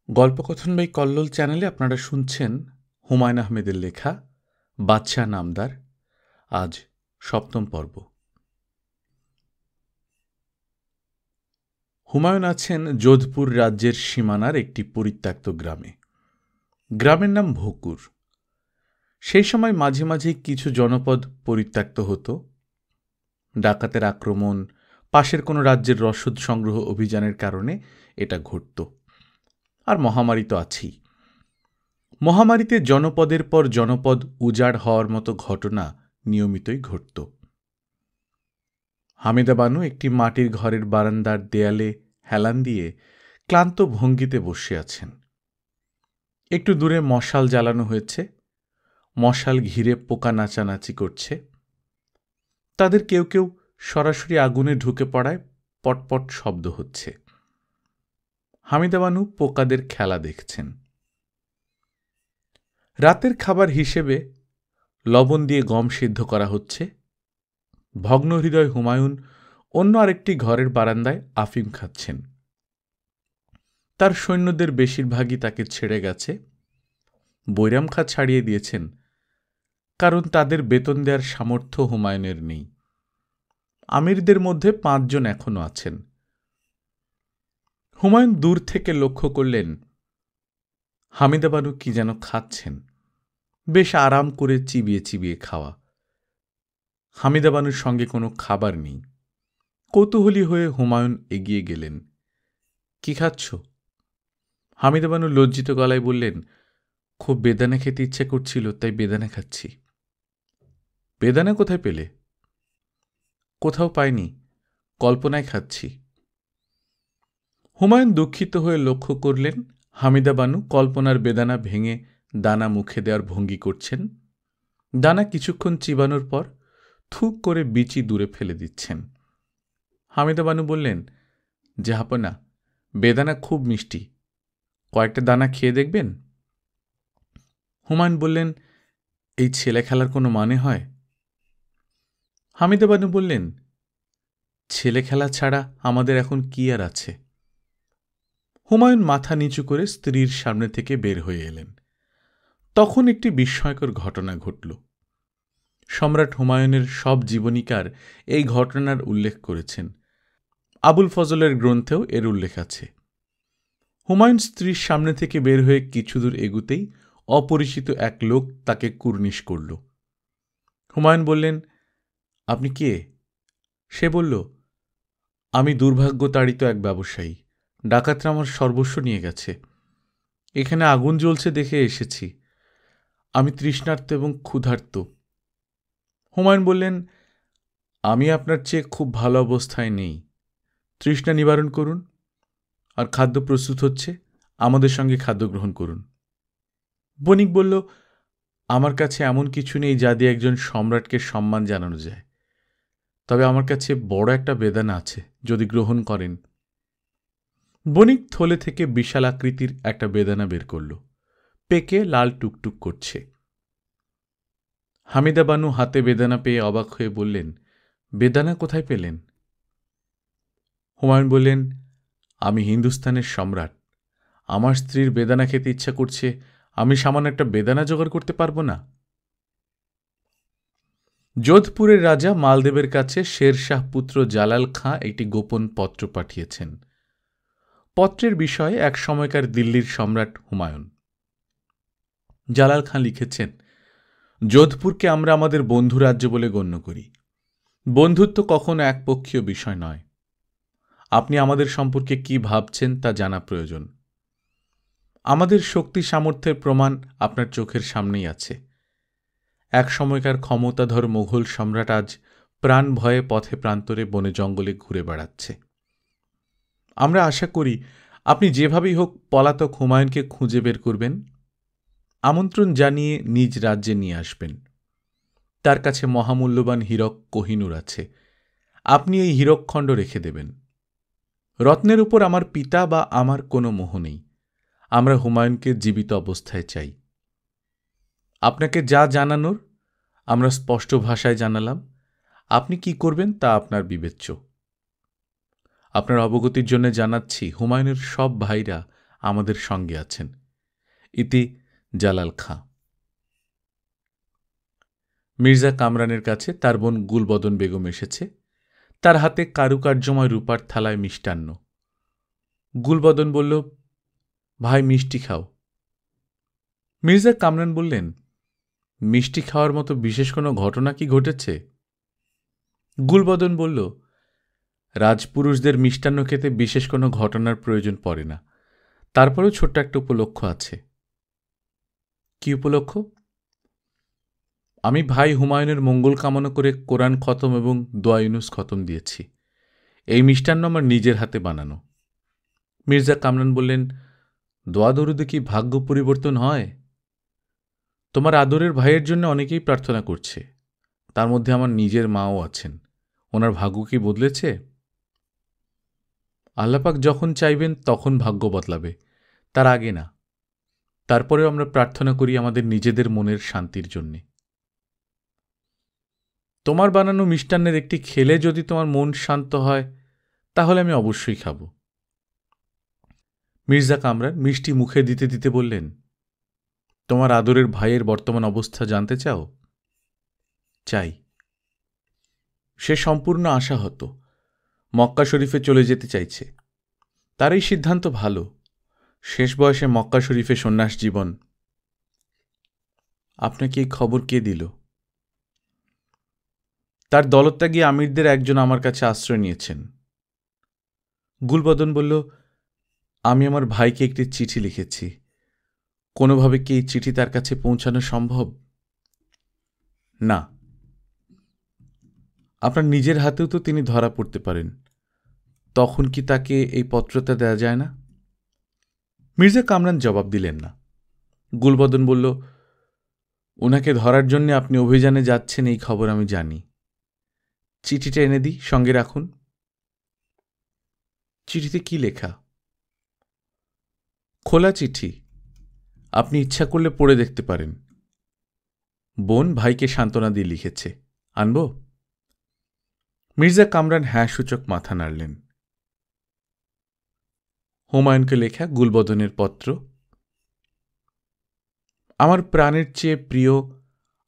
গল্পকথন by Kallol চ্যানেলে আপনারা শুনছেন হুমায়ুন আহমেদের লেখা বাদশাহ নামদার। আজ ৭ম পর্ব। হুমায়ুন আছেন যোধপুর রাজ্যের সীমানার একটি পরিত্যক্ত গ্রামে। গ্রামের নাম ভোকুর। সেই সময় মাঝে মাঝে কিছু জনপদ পরিত্যক্ত হতো। ডাকাতের আক্রমণ, পাশের কোনো রাজ্যের রসদ সংগ্রহ অভিযানের কারণে এটা ঘটত। আর মহামারী তো আছেই। মহামারীতে জনপদের পর জনপদ উজাড় হওয়ার মতো ঘটনা নিয়মিতই ঘটত। হামিদা বানু একটি মাটির ঘরের বারান্দার দেয়ালে হেলান দিয়ে ক্লান্ত ভঙ্গিতে বসে আছেন। একটু দূরে মশাল জ্বালানো হয়েছে। মশাল ঘিরে পোকা নাচানাচি করছে। তাদের কেউ কেউ সরাসরি আগুনে ঢুকে পড়ায় পটপট শব্দ হচ্ছে। হামিদা বানু পোকাদের খেলা দেখছেন। রাতের খাবার হিসেবে লবণ দিয়ে গম সিদ্ধ করা হচ্ছে। ভগ্নহৃদয় হুমায়ুন অন্য আরেকটি ঘরের বারান্দায় আফিম খাচ্ছেন। তার সৈন্যদের বেশিরভাগই তাকে ছেড়ে গেছে। বৈরাম খাঁ ছাড়িয়ে দিয়েছেন, কারণ তাদের বেতন দেওয়ার সামর্থ্য হুমায়ুনের নেই। আমিরদের মধ্যে ৫ জন এখনো আছেন। হুমায়ুন দূর থেকে লক্ষ্য করলেন হামিদা বানু কি যেন খাচ্ছেন। বেশ আরাম করে চিবিয়ে চিবিয়ে খাওয়া। হামিদা বানুর সঙ্গে কোনো খাবার নেই। কৌতূহলী হয়ে হুমায়ুন এগিয়ে গেলেন। কি খাচ্ছ? হামিদা বানু লজ্জিত গলায় বললেন, খুব বেদানা খেতে ইচ্ছে করছিল, তাই বেদানা খাচ্ছি। বেদানা কোথায় পেলে? কোথাও পাইনি, কল্পনায় খাচ্ছি। হুমায়ুন দুঃখিত হয়ে লক্ষ্য করলেন হামিদা বানু কল্পনার বেদানা ভেঙে দানা মুখে দেওয়ার ভঙ্গি করছেন। দানা কিছুক্ষণ চিবানোর পর থুক করে বিচি দূরে ফেলে দিচ্ছেন। হামিদা বানু বললেন, জাহাপনা, বেদানা খুব মিষ্টি, কয়েকটা দানা খেয়ে দেখবেন? হুমায়ুন বললেন, এই ছেলে খেলার কোনো মানে হয়? হামিদা বানু বললেন, ছেলে খেলা ছাড়া আমাদের এখন কি আর আছে? হুমায়ুন মাথা নিচু করে স্ত্রীর সামনে থেকে বের হয়ে এলেন। তখন একটি বিস্ময়কর ঘটনা ঘটল। সম্রাট হুমায়ুনের সব জীবনীকার এই ঘটনার উল্লেখ করেছেন। আবুল ফজলের গ্রন্থেও এর উল্লেখ আছে। হুমায়ুন স্ত্রীর সামনে থেকে বের হয়ে কিছুদূর এগুতেই অপরিচিত এক লোক তাকে কুর্নিশ করল। হুমায়ুন বললেন, আপনি কে? সে বলল, আমি দুর্ভাগ্যতাড়িত এক ব্যবসায়ী। ডাকাতরা আমার সর্বস্ব নিয়ে গেছে। এখানে আগুন জ্বলছে দেখে এসেছি। আমি তৃষ্ণার্ত এবং ক্ষুধার্ত। হুমায়ুন বললেন, আমি আপনার চেয়ে খুব ভালো অবস্থায় নেই। তৃষ্ণা নিবারণ করুন। আর খাদ্য প্রস্তুত হচ্ছে, আমাদের সঙ্গে খাদ্য গ্রহণ করুন। বণিক বলল, আমার কাছে এমন কিছু নেই যা দিয়ে একজন সম্রাটকে সম্মান জানানো যায়। তবে আমার কাছে বড় একটা বেদানা আছে, যদি গ্রহণ করেন। বণিক থলে থেকে বিশাল আকৃতির একটা বেদানা বের করল। পেকে লাল টুকটুক করছে। হামিদা বানু হাতে বেদানা পেয়ে অবাক হয়ে বললেন, বেদানা কোথায় পেলেন? হুমায়ুন বললেন, আমি হিন্দুস্তানের সম্রাট। আমার স্ত্রীর বেদানা খেতে ইচ্ছা করছে, আমি সামান্য একটা বেদানা জোগাড় করতে পারবো না? যোধপুরের রাজা মালদেবের কাছে শেরশাহ পুত্র জালাল খাঁ একটি গোপন পত্র পাঠিয়েছেন। পত্রের বিষয়ে এক সময়কার দিল্লির সম্রাট হুমায়ুন। জালাল খাঁ লিখেছেন, যোধপুরকে আমরা আমাদের বন্ধু রাজ্য বলে গণ্য করি। বন্ধুত্ব কখনো একপক্ষীয় বিষয় নয়। আপনি আমাদের সম্পর্কে কি ভাবছেন তা জানা প্রয়োজন। আমাদের শক্তি সামর্থ্যের প্রমাণ আপনার চোখের সামনেই আছে। এক সময়কার ক্ষমতাধর মোঘল সম্রাট আজ প্রাণ ভয়ে পথে প্রান্তরে বনে জঙ্গলে ঘুরে বেড়াচ্ছে। আমরা আশা করি আপনি যেভাবেই হোক পলাতক হুমায়ুনকে খুঁজে বের করবেন, আমন্ত্রণ জানিয়ে নিজ রাজ্যে নিয়ে আসবেন। তার কাছে মহামূল্যবান হীরক কোহিনূর আছে। আপনি এই হীরকখণ্ড রেখে দেবেন। রত্নের উপর আমার পিতা বা আমার কোনো মোহ নেই। আমরা হুমায়ুনকে জীবিত অবস্থায় চাই। আপনাকে যা জানানোর আমরা স্পষ্ট ভাষায় জানালাম। আপনি কি করবেন তা আপনার বিবেচ্য। আপনার অবগতির জন্য জানাচ্ছি, হুমায়ুনের সব ভাইরা আমাদের সঙ্গে আছেন। ইতি জালাল খাঁ। মির্জা কামরানের কাছে তার বোন গুলবদন বেগম এসেছে। তার হাতে কারুকার্যময় রূপার থালায় মিষ্টান্ন। গুলবদন বলল, ভাই মিষ্টি খাও। মির্জা কামরান বললেন, মিষ্টি খাওয়ার মতো বিশেষ কোনো ঘটনা কি ঘটেছে? গুলবদন বলল, রাজপুরুষদের মিষ্টান্ন খেতে বিশেষ কোনো ঘটনার প্রয়োজন পড়ে না, তারপরেও ছোট্ট একটা উপলক্ষ আছে। কি উপলক্ষ? আমি ভাই হুমায়ুনের মঙ্গল কামনা করে কোরআন খতম এবং দোয়া ইউনুস খতম দিয়েছি। এই মিষ্টান্ন আমার নিজের হাতে বানানো। মির্জা কামরান বললেন, দোয়া দরুদে কি ভাগ্য পরিবর্তন হয়? তোমার আদরের ভাইয়ের জন্য অনেকেই প্রার্থনা করছে, তার মধ্যে আমার নিজের মাও আছেন। ওনার ভাগ্য কি বদলেছে? আল্লাপাক যখন চাইবেন তখন ভাগ্য বদলাবে, তার আগে না। তারপরেও আমরা প্রার্থনা করি আমাদের নিজেদের মনের শান্তির জন্যে। তোমার বানানো মিষ্টান্নের একটি খেলে যদি তোমার মন শান্ত হয়, তাহলে আমি অবশ্যই খাব। মির্জা কামরান মিষ্টি মুখে দিতে দিতে বললেন, তোমার আদরের ভাইয়ের বর্তমান অবস্থা জানতে চাও? চাই। সে সম্পূর্ণ আশাহত, মক্কা শরীফে চলে যেতে চাইছে। তার এই সিদ্ধান্ত ভালো। শেষ বয়সে মক্কা শরীফে সন্ন্যাস জীবন। আপনাকে এই খবর কে দিল? তার দলত্যাগী আমিরদের একজন আমার কাছে আশ্রয় নিয়েছেন। গুলবদন বলল, আমি আমার ভাইকে একটি চিঠি লিখেছি। কোনোভাবে কি এই চিঠি তার কাছে পৌঁছানো সম্ভব? না। আপনার নিজের হাতেও তো তিনি ধরা পড়তে পারেন, তখন কি তাকে এই পত্রটা দেয়া যায় না? মির্জা কামরান জবাব দিলেন না। গুলবদন বলল, ওনাকে ধরার জন্য আপনি অভিযানে যাচ্ছেন এই খবর আমি জানি। চিঠিটা এনে দিই, সঙ্গে রাখুন। চিঠিতে কি লেখা? খোলা চিঠি, আপনি ইচ্ছা করলে পড়ে দেখতে পারেন। বোন ভাইকে সান্ত্বনা দিয়ে লিখেছে, আনব? মির্জা কামরান হ্যাঁ সূচক মাথা নাড়লেন। হুমায়ুনকে লেখা গুলবদনের পত্র। আমার প্রাণের চেয়ে প্রিয়,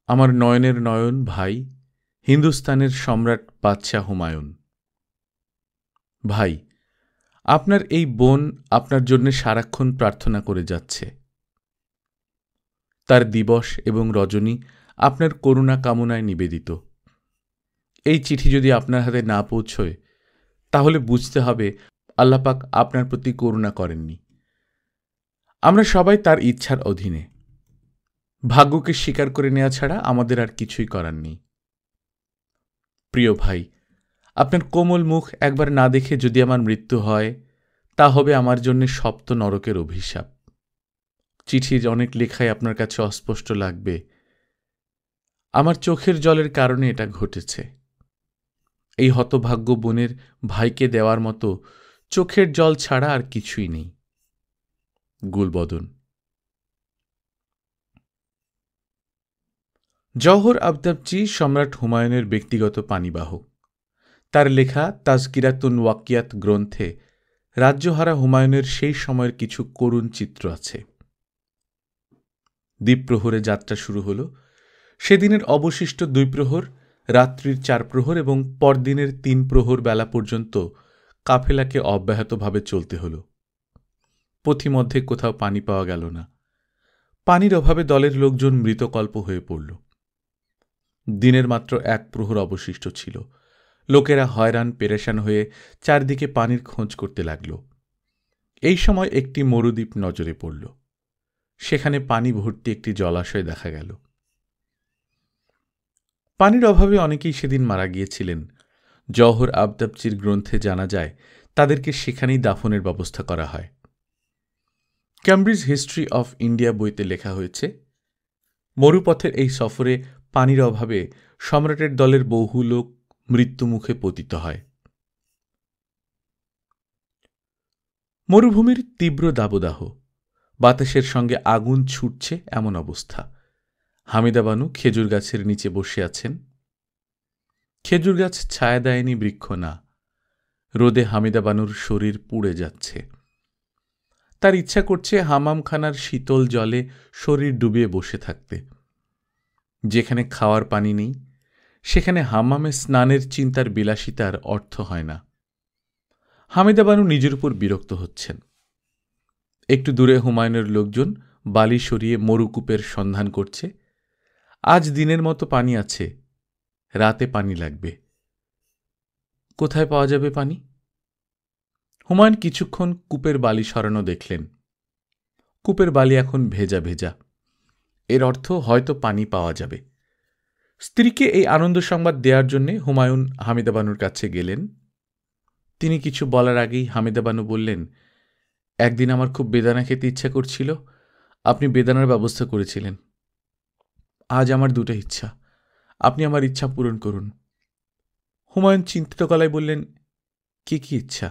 আমার নয়নের নয়ন ভাই, হিন্দুস্তানের সম্রাট বাদশাহ হুমায়ুন। ভাই, আপনার এই বোন আপনার জন্য সারাক্ষণ প্রার্থনা করে যাচ্ছে। তার দিবস এবং রজনী আপনার করুণা কামনায় নিবেদিত। এই চিঠি যদি আপনার হাতে না পৌঁছয়, তাহলে বুঝতে হবে আল্লাপাক আপনার প্রতি করুণা করেননি। আমরা সবাই তার ইচ্ছার অধীনে। ভাগ্যকে স্বীকার করে নেওয়া ছাড়া আমাদের আর কিছুই করার নেই। প্রিয় ভাই, আপনার কোমল মুখ একবার না দেখে যদি আমার মৃত্যু হয়, তা হবে আমার জন্য সপ্ত নরকের অভিশাপ। চিঠির অনেক লেখাই আপনার কাছে অস্পষ্ট লাগবে। আমার চোখের জলের কারণে এটা ঘটেছে। এই হতভাগ্য বোনের ভাইকে দেওয়ার মতো চোখের জল ছাড়া আর কিছুই নেই। গুলবদন। জওহর আফতাবচি সম্রাট হুমায়ুনের ব্যক্তিগত পানিবাহক। তার লেখা তাজকিরাতুন ওয়াকিয়াত গ্রন্থে রাজ্যহারা হুমায়ুনের সেই সময়ের কিছু করুণ চিত্র আছে। দ্বীপ্রহরে যাত্রা শুরু হল। সেদিনের অবশিষ্ট 2 প্রহর, রাত্রির 4 প্রহর এবং পরদিনের 3 প্রহর বেলা পর্যন্ত কাফেলাকে অব্যাহতভাবে চলতে হল। পথিমধ্যে কোথাও পানি পাওয়া গেল না। পানির অভাবে দলের লোকজন মৃতকল্প হয়ে পড়ল। দিনের মাত্র 1 প্রহর অবশিষ্ট ছিল। লোকেরা হয়রান পেরেশান হয়ে চারদিকে পানির খোঁজ করতে লাগল। এই সময় একটি মরুদ্বীপ নজরে পড়ল। সেখানে পানি ভর্তি একটি জলাশয় দেখা গেল। পানির অভাবে অনেকেই সেদিন মারা গিয়েছিলেন। জওহর আফতাবচির গ্রন্থে জানা যায় তাদেরকে সেখানেই দাফনের ব্যবস্থা করা হয়। ক্যামব্রিজ হিস্ট্রি অফ ইন্ডিয়া বইতে লেখা হয়েছে, মরুপথের এই সফরে পানির অভাবে সম্রাটের দলের বহু লোক মৃত্যুমুখে পতিত হয়। মরুভূমির তীব্র দাবদাহ, বাতাসের সঙ্গে আগুন ছুটছে এমন অবস্থা। হামিদা বানু খেজুর গাছের নিচে বসে আছেন। খেজুর গাছ ছায়া দেয়নি, বৃক্ষ না। রোদে হামিদা বানুর শরীর পুড়ে যাচ্ছে। তার ইচ্ছা করছে হামামখানার শীতল জলে শরীর ডুবিয়ে বসে থাকতে। যেখানে খাওয়ার পানি নেই সেখানে হামামে স্নানের চিন্তার বিলাসিতার অর্থ হয় না। হামিদা বানু নিজের উপর বিরক্ত হচ্ছেন। একটু দূরে হুমায়ুনের লোকজন বালি সরিয়ে মরুকূপের সন্ধান করছে। আজ দিনের মতো পানি আছে, রাতে পানি লাগবে। কোথায় পাওয়া যাবে পানি? হুমায়ুন কিছুক্ষণ কূপের বালি সরানো দেখলেন। কূপের বালি এখন ভেজা ভেজা। এর অর্থ হয়তো পানি পাওয়া যাবে। স্ত্রীকে এই আনন্দ সংবাদ দেওয়ার জন্যে হুমায়ুন হামিদা বানুর কাছে গেলেন। তিনি কিছু বলার আগেই হামিদা বানু বললেন, একদিন আমার খুব বেদানা খেতে ইচ্ছা করছিল, আপনি বেদানার ব্যবস্থা করেছিলেন। আজ আমার দুটো ইচ্ছা, আপনি আমার ইচ্ছা পূরণ করুন। হুমায়ুন চিন্তিত গলায় বললেন, কি কি ইচ্ছা?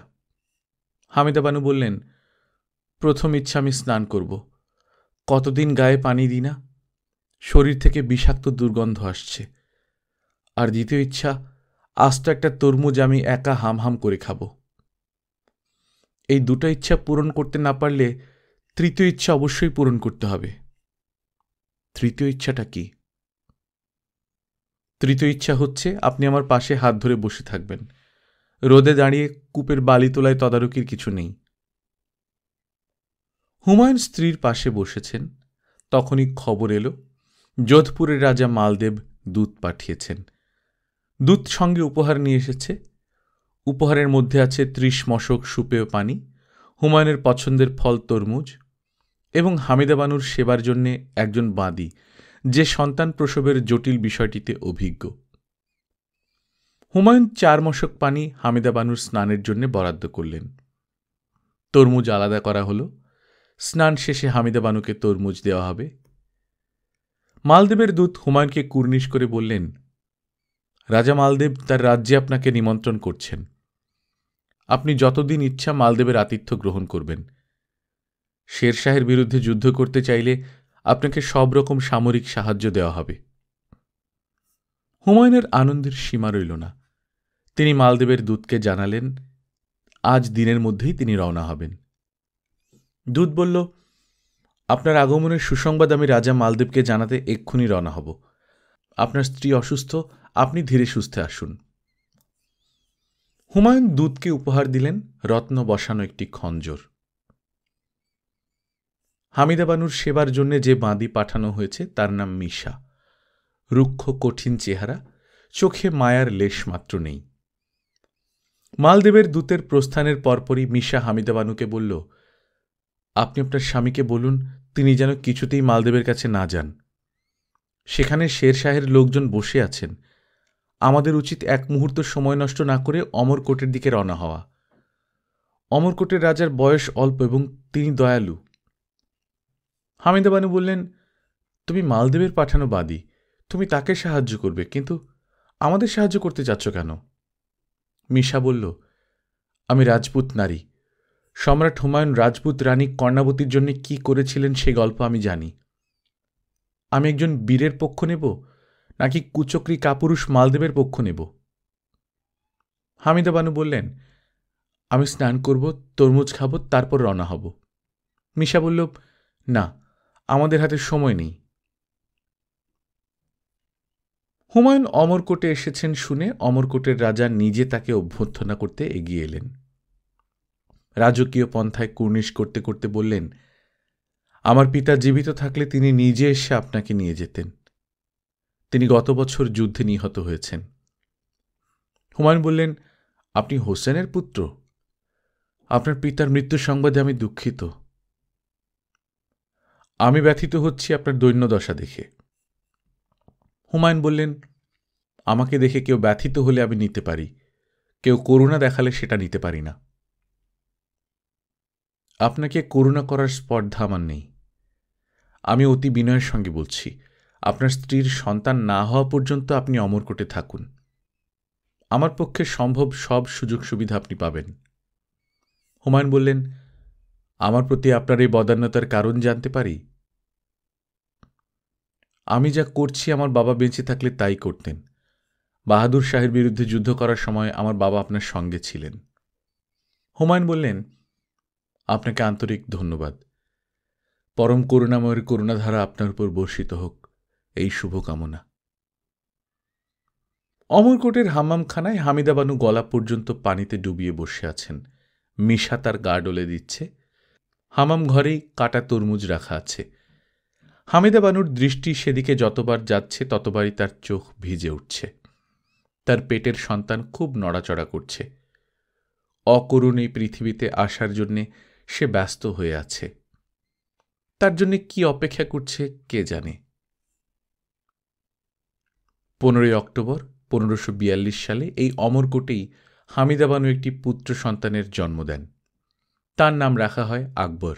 হামিদা বানু বললেন, প্রথম ইচ্ছা আমি স্নান করব। কতদিন গায়ে পানি দিই না, শরীর থেকে বিষাক্ত দুর্গন্ধ আসছে। আর দ্বিতীয় ইচ্ছা, আস্ত একটা তরমুজ আমি একা হাম হাম করে খাব। এই দুটো ইচ্ছা পূরণ করতে না পারলে তৃতীয় ইচ্ছা অবশ্যই পূরণ করতে হবে। তৃতীয় ইচ্ছাটা কি? তৃতীয় ইচ্ছা হচ্ছে আপনি আমার পাশে হাত ধরে বসে থাকবেন। রোদে দাঁড়িয়ে কূপের বালি তোলায় তদারকির কিছু নেই। হুমায়ুন স্ত্রীর পাশে বসেছেন। তখনই খবর এলো, যোধপুরের রাজা মালদেব দূত পাঠিয়েছেন। দূত সঙ্গে উপহার নিয়ে এসেছে। উপহারের মধ্যে আছে ৩০ মশক সুপেয় পানি, হুমায়ুনের পছন্দের ফল তরমুজ এবং হামিদা বানুর সেবার জন্যে একজন বাঁদী, যে সন্তান প্রসবের জটিল বিষয়টিতে অভিজ্ঞ। হুমায়ুন ৪ মশক পানি হামিদা বানুর স্নানের জন্য বরাদ্দ করলেন। তরমুজ আলাদা করা হল। স্নান শেষে হামিদা বানুকে তরমুজ দেওয়া হবে। মালদেবের দূত হুমায়ুনকে কুর্নিশ করে বললেন, রাজা মালদেব তার রাজ্যে আপনাকে নিমন্ত্রণ করছেন। আপনি যতদিন ইচ্ছা মালদেবের আতিথ্য গ্রহণ করবেন। শেরশাহের বিরুদ্ধে যুদ্ধ করতে চাইলে আপনাকে সব রকম সামরিক সাহায্য দেওয়া হবে। হুমায়ুনের আনন্দের সীমা রইল না। তিনি মালদেবের দূতকে জানালেন, আজ দিনের মধ্যেই তিনি রওনা হবেন। দূত বলল, আপনার আগমনের সুসংবাদ আমি রাজা মালদেবকে জানাতে এক্ষুনি রওনা হব। আপনার স্ত্রী অসুস্থ, আপনি ধীরে সুস্থে আসুন। হুমায়ুন দূতকে উপহার দিলেন রত্ন বসানো একটি খঞ্জর। হামিদা বানুর সেবার জন্য যে বাঁদী পাঠানো হয়েছে তার নাম মিশা। রুক্ষ কঠিন চেহারা, চোখে মায়ার লেশ মাত্র নেই। মালদেবের দূতের প্রস্থানের পরপরই মিশা হামিদা বানুকে বলল, আপনি আপনার স্বামীকে বলুন তিনি যেন কিছুতেই মালদেবের কাছে না যান। সেখানে শেরশাহের লোকজন বসে আছেন। আমাদের উচিত এক মুহূর্ত সময় নষ্ট না করে অমরকোটের দিকে রওনা হওয়া। অমরকোটের রাজার বয়স অল্প এবং তিনি দয়ালু। হামিদা বানু বললেন, তুমি মালদেবের পাঠানো বাদী, তুমি তাকে সাহায্য করবে, কিন্তু আমাদের সাহায্য করতে চাচ্ছ কেন? মিশা বলল, আমি রাজপুত নারী। সম্রাট হুমায়ুন রাজপুত রানী কর্ণাবতীর জন্য কি করেছিলেন সে গল্প আমি জানি। আমি একজন বীরের পক্ষ নেব নাকি কুচক্রী কাপুরুষ মালদেবের পক্ষ নেব? হামিদা বানু বললেন, আমি স্নান করব, তরমুজ খাব, তারপর রওনা হব। মিশা বলল, না, আমাদের হাতে সময় নেই। হুমায়ুন অমরকোটে এসেছেন শুনে অমরকোটের রাজা নিজে তাকে অভ্যর্থনা করতে এগিয়ে এলেন। রাজকীয় পন্থায় কুর্নিশ করতে করতে বললেন, আমার পিতা জীবিত থাকলে তিনি নিজে এসে আপনাকে নিয়ে যেতেন। তিনি গত বছর যুদ্ধে নিহত হয়েছেন। হুমায়ুন বললেন, আপনি হোসেনের পুত্র? আপনার পিতার মৃত্যু সংবাদে আমি দুঃখিত। আমি ব্যথিত হচ্ছি আপনার দৈন্যদশা দেখে। হুমায়ুন বললেন, আমাকে দেখে কেউ ব্যথিত হলে আমি নিতে পারি, কেউ করুণা দেখালে সেটা নিতে পারি না। আপনাকে করুণা করার স্পর্ধা আমার নেই। আমি অতি বিনয়ের সঙ্গে বলছি, আপনার স্ত্রীর সন্তান না হওয়া পর্যন্ত আপনি অমরকোটে থাকুন। আমার পক্ষে সম্ভব সব সুযোগ সুবিধা আপনি পাবেন। হুমায়ুন বললেন, আমার প্রতি আপনার এই বদান্যতার কারণ জানতে পারি? আমি যা করছি আমার বাবা বেঁচে থাকলে তাই করতেন। বাহাদুর শাহের বিরুদ্ধে যুদ্ধ করার সময় আমার বাবা আপনার সঙ্গে ছিলেন। হুমায়ুন বললেন, আপনাকে আন্তরিক ধন্যবাদ। পরম করুণাময়ের করুণাধারা আপনার উপর বর্ষিত হোক, এই শুভকামনা। অমরকোটের হাম্মামখানায় হামিদা বানু গলা পর্যন্ত পানিতে ডুবিয়ে বসে আছেন। মিশা তার গা ডলে দিচ্ছে। হামাম ঘরেই কাটা তরমুজ রাখা আছে। হামিদা বানুর দৃষ্টি সেদিকে যতবার যাচ্ছে ততবারই তার চোখ ভিজে উঠছে। তার পেটের সন্তান খুব নড়াচড়া করছে। অকরুণ এই পৃথিবীতে আসার জন্যে সে ব্যস্ত হয়ে আছে। তার জন্য কি অপেক্ষা করছে কে জানে। 15 অক্টোবর 1542 সালে এই অমরকোটেই হামিদা বানু একটি পুত্র সন্তানের জন্ম দেন। তার নাম রাখা হয় আকবর।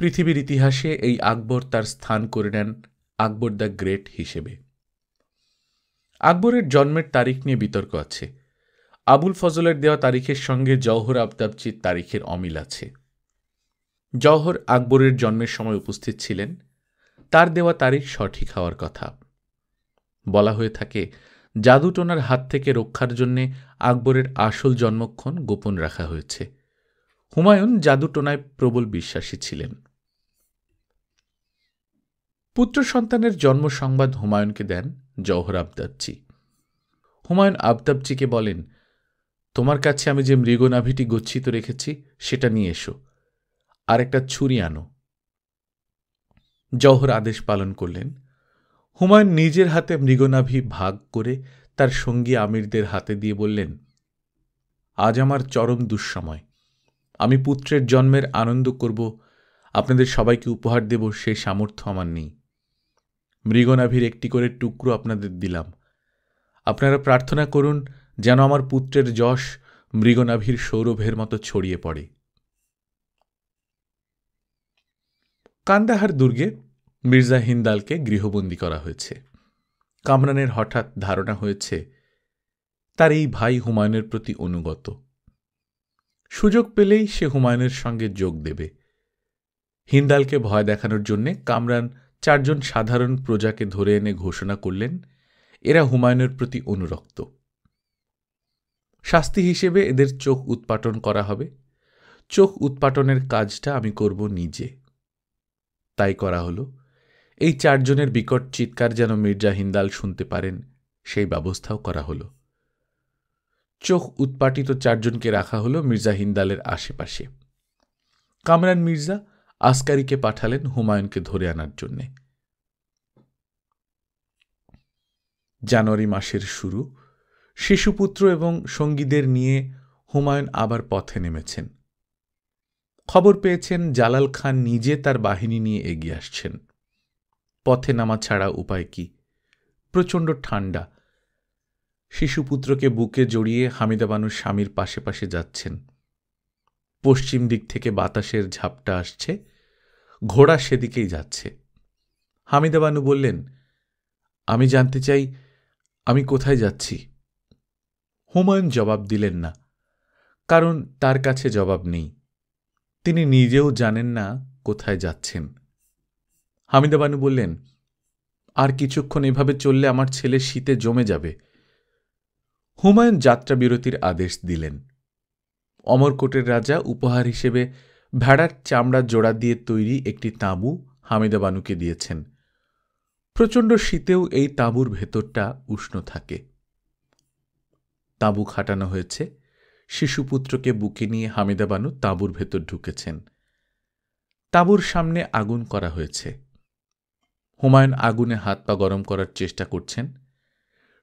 পৃথিবীর ইতিহাসে এই আকবর তার স্থান করে নেন আকবর দ্য গ্রেট হিসেবে। আকবরের জন্মের তারিখ নিয়ে বিতর্ক আছে। আবুল ফজলের দেওয়া তারিখের সঙ্গে জওহর আফতাবচির তারিখের অমিল আছে। জওহর আকবরের জন্মের সময় উপস্থিত ছিলেন। তার দেওয়া তারিখ সঠিক হওয়ার কথা। বলা হয়ে থাকে, জাদুটোনার হাত থেকে রক্ষার জন্যে আকবরের আসল জন্মক্ষণ গোপন রাখা হয়েছে। হুমায়ুন জাদুটোনায় প্রবল বিশ্বাসী ছিলেন। পুত্র সন্তানের জন্ম সংবাদ হুমায়ুনকে দেন জওহর আফতাবচি। হুমায়ুন আফতাবচিকে বলেন, তোমার কাছে আমি যে মৃগনাভিটি গচ্ছিত রেখেছি সেটা নিয়ে এসো, আর একটা ছুরি আনো। জওহর আদেশ পালন করলেন। হুমায়ুন নিজের হাতে মৃগনাভি ভাগ করে তার সঙ্গী আমিরদের হাতে দিয়ে বললেন, আজ আমার চরম দুঃসময়। আমি পুত্রের জন্মের আনন্দ করব, আপনাদের সবাইকে উপহার দেব, সেই সামর্থ্য আমার নেই। মৃগনাভির একটি করে টুকরো আপনাদের দিলাম। আপনারা প্রার্থনা করুন যেন আমার পুত্রের যশ মৃগনাভির সৌরভের মতো ছড়িয়ে পড়ে। কান্দাহার দুর্গে মির্জা হিন্দালকে গৃহবন্দী করা হয়েছে। কামরানের হঠাৎ ধারণা হয়েছে তার এই ভাই হুমায়ুনের প্রতি অনুগত। সুযোগ পেলেই সে হুমায়ুনের সঙ্গে যোগ দেবে। হিন্দালকে ভয় দেখানোর জন্যে কামরান 4 জন সাধারণ প্রজাকে ধরে এনে ঘোষণা করলেন এরা হুমায়ুনের প্রতি অনুরক্ত। শাস্তি হিসেবে এদের চোখ উৎপাটন করা হবে। চোখ উৎপাটনের কাজটা আমি করব নিজে। তাই করা হলো। এই 4 জনের বিকট চিৎকার যেন মির্জা হিন্দাল শুনতে পারেন সেই ব্যবস্থাও করা হলো। চোখ উৎপাটিত 4 জনকে রাখা হলো মির্জা হিন্দালের আশেপাশে। কামরান মির্জা আসকারিকে পাঠালেন হুমায়ুনকে ধরে আনার জন্যে। জানুয়ারি মাসের শুরু। শিশুপুত্র এবং সঙ্গীদের নিয়ে হুমায়ুন আবার পথে নেমেছেন। খবর পেয়েছেন জালাল খান নিজে তার বাহিনী নিয়ে এগিয়ে আসছেন। পথে নামা ছাড়া উপায় কি? প্রচণ্ড ঠান্ডা। শিশুপুত্রকে বুকে জড়িয়ে হামিদা বানু স্বামীর পাশে পাশে যাচ্ছেন। পশ্চিম দিক থেকে বাতাসের ঝাপটা আসছে, ঘোড়া সেদিকেই যাচ্ছে। হামিদা বানু বললেন, আমি জানতে চাই আমি কোথায় যাচ্ছি। হুমায়ুন জবাব দিলেন না, কারণ তার কাছে জবাব নেই। তিনি নিজেও জানেন না কোথায় যাচ্ছেন। হামিদা বানু বললেন, আর কিছুক্ষণ এভাবে চললে আমার ছেলে শীতে জমে যাবে। হুমায়ুন যাত্রা বিরতির আদেশ দিলেন। অমরকোটের রাজা উপহার হিসেবে ভেড়ার চামড়ার জোড়া দিয়ে তৈরি একটি তাঁবু হামিদা বানুকে দিয়েছেন। প্রচণ্ড শীতেও এই তাঁবুর ভেতরটা উষ্ণ থাকে। তাঁবু খাটানো হয়েছে। শিশুপুত্রকে বুকে নিয়ে হামিদা বানু তাঁবুর ভেতর ঢুকেছেন। তাঁবুর সামনে আগুন করা হয়েছে। হুমায়ুন আগুনে হাত পা গরম করার চেষ্টা করছেন।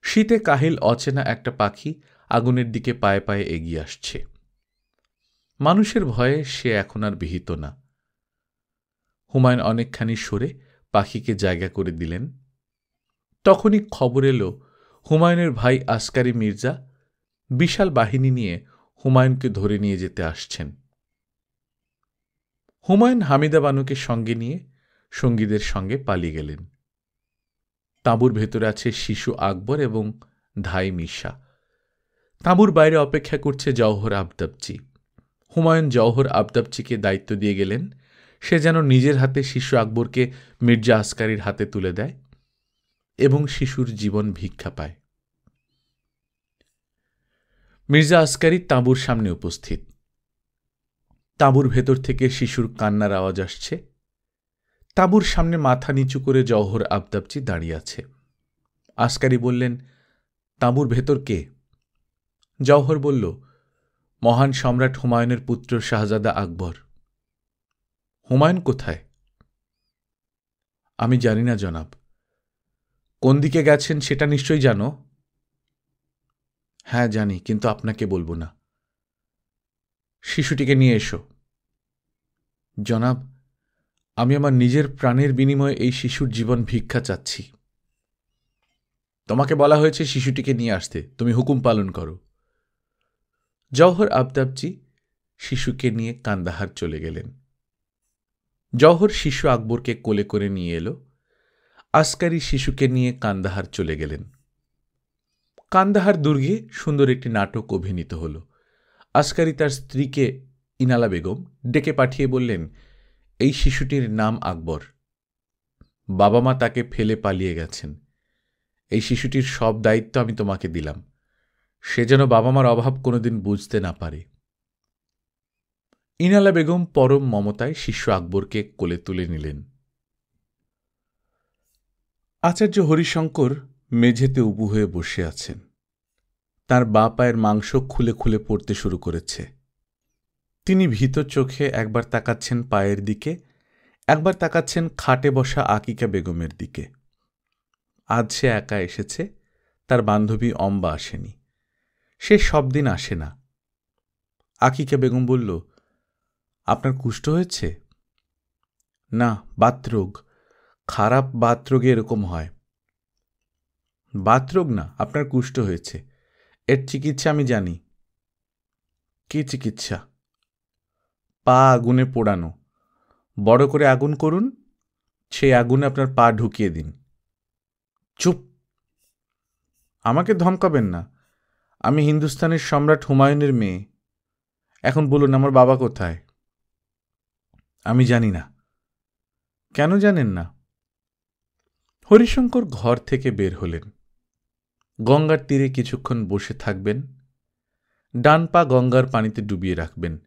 শীতে কাহিল অচেনা একটা পাখি আগুনের দিকে পায়ে পায়ে এগিয়ে আসছে। মানুষের ভয়ে সে এখন আর বিহিত না। হুমায়ুন অনেকখানি সরে পাখিকে জায়গা করে দিলেন। তখনই খবর এলো হুমায়ুনের ভাই আসকারি মির্জা বিশাল বাহিনী নিয়ে হুমায়ুনকে ধরে নিয়ে যেতে আসছেন। হুমায়ুন হামিদা বানুকে সঙ্গে নিয়ে সঙ্গীদের সঙ্গে পালিয়ে গেলেন। তাঁবুর ভেতরে আছে শিশু আকবর এবং ধাই মিশা। তাঁবুর বাইরে অপেক্ষা করছে জওহর আফতাবচি। হুমায়ুন জওহর আফতাবচিকে দায়িত্ব দিয়ে গেলেন সে যেন নিজের হাতে শিশু আকবরকে মির্জা আসকারির হাতে তুলে দেয় এবং শিশুর জীবন ভিক্ষা পায়। মির্জা আসকারি তাঁবুর সামনে উপস্থিত। তাঁবুর ভেতর থেকে শিশুর কান্নার আওয়াজ আসছে। তাঁবুর সামনে মাথা নিচু করে জওহর আফতাবচি দাঁড়িয়ে আছে। আসকারি বললেন, তাঁবুর ভেতর কে? জওহর বলল, মহান সম্রাট হুমায়ুনের পুত্র শাহজাদা আকবর। হুমায়ুন কোথায়? আমি জানি না জনাব। কোন দিকে গেছেন সেটা নিশ্চয়ই জানো? হ্যাঁ জানি, কিন্তু আপনাকে বলবো না। শিশুটিকে নিয়ে এসো। জনাব, আমি আমার নিজের প্রাণের বিনিময়ে এই শিশুর জীবন ভিক্ষা চাচ্ছি। তোমাকে বলা হয়েছে শিশুটিকে নিয়ে আসতে, তুমি হুকুম পালন করো। জওহর আফতাবচি শিশুকে নিয়ে কান্দাহার চলে গেলেন। জওহর শিশু আকবরকে কোলে করে নিয়ে এলো। আসকারি শিশুকে নিয়ে কান্দাহার চলে গেলেন। কান্দাহার দুর্গে সুন্দর একটি নাটক অভিনীত হল। আসকারি তার স্ত্রীকে ইনালা বেগম ডেকে পাঠিয়ে বললেন, এই শিশুটির নাম আকবর। বাবা মা তাকে ফেলে পালিয়ে গেছেন। এই শিশুটির সব দায়িত্ব আমি তোমাকে দিলাম। সে যেন বাবা মার অভাব কোনোদিন বুঝতে না পারে। ইনালা বেগম পরম মমতায় শিশু আকবরকে কোলে তুলে নিলেন। আচার্য হরিশঙ্কর মেঝেতে উবু হয়ে বসে আছেন। তার বাঁ পায়ের মাংস খুলে খুলে পড়তে শুরু করেছে। তিনি ভীত চোখে একবার তাকাচ্ছেন পায়ের দিকে, একবার তাকাচ্ছেন খাটে বসা আকিকা বেগমের দিকে। আজ সে একা এসেছে, তার বান্ধবী অম্বা আসেনি। সে সব দিন আসে না। আকিকা বেগম বলল, আপনার কুষ্ঠ হয়েছে? না, বাতরোগ। খারাপ বাতরোগে এরকম হয়। বাতরোগ না, আপনার কুষ্ঠ হয়েছে। এর চিকিৎসা আমি জানি। কি চিকিৎসা? পা আগুনে পোড়ানো। বড় করে আগুন করুন, সেই আগুনে আপনার পা ঢুকিয়ে দিন। চুপ! আমাকে ধমকাবেন না। আমি হিন্দুস্তানের সম্রাট হুমায়ুনের মেয়ে। এখন বলুন, আমার বাবা কোথায়? আমি জানি না। কেন জানেন না? হরিশঙ্কর ঘর থেকে বের হলেন। গঙ্গার তীরে কিছুক্ষণ বসে থাকবেন। ডান পা গঙ্গার পানিতে ডুবিয়ে রাখবেন।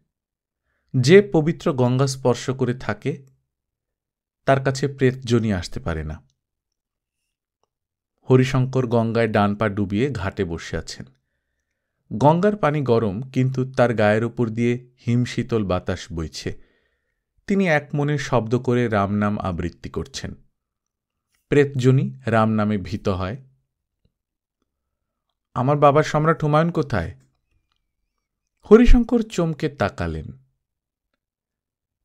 যে পবিত্র গঙ্গা স্পর্শ করে থাকে তার কাছে প্রেতজনী আসতে পারে না। হরিশঙ্কর গঙ্গায় ডান পা ডুবিয়ে ঘাটে বসে আছেন। গঙ্গার পানি গরম, কিন্তু তার গায়ের উপর দিয়ে হিমশীতল বাতাস বইছে। তিনি এক মনে শব্দ করে রাম নাম আবৃত্তি করছেন। প্রেতজনী রাম নামে ভীত হয়। আমার বাবার সম্রাট হুমায়ুন কোথায়? হরিশঙ্কর চমকে তাকালেন।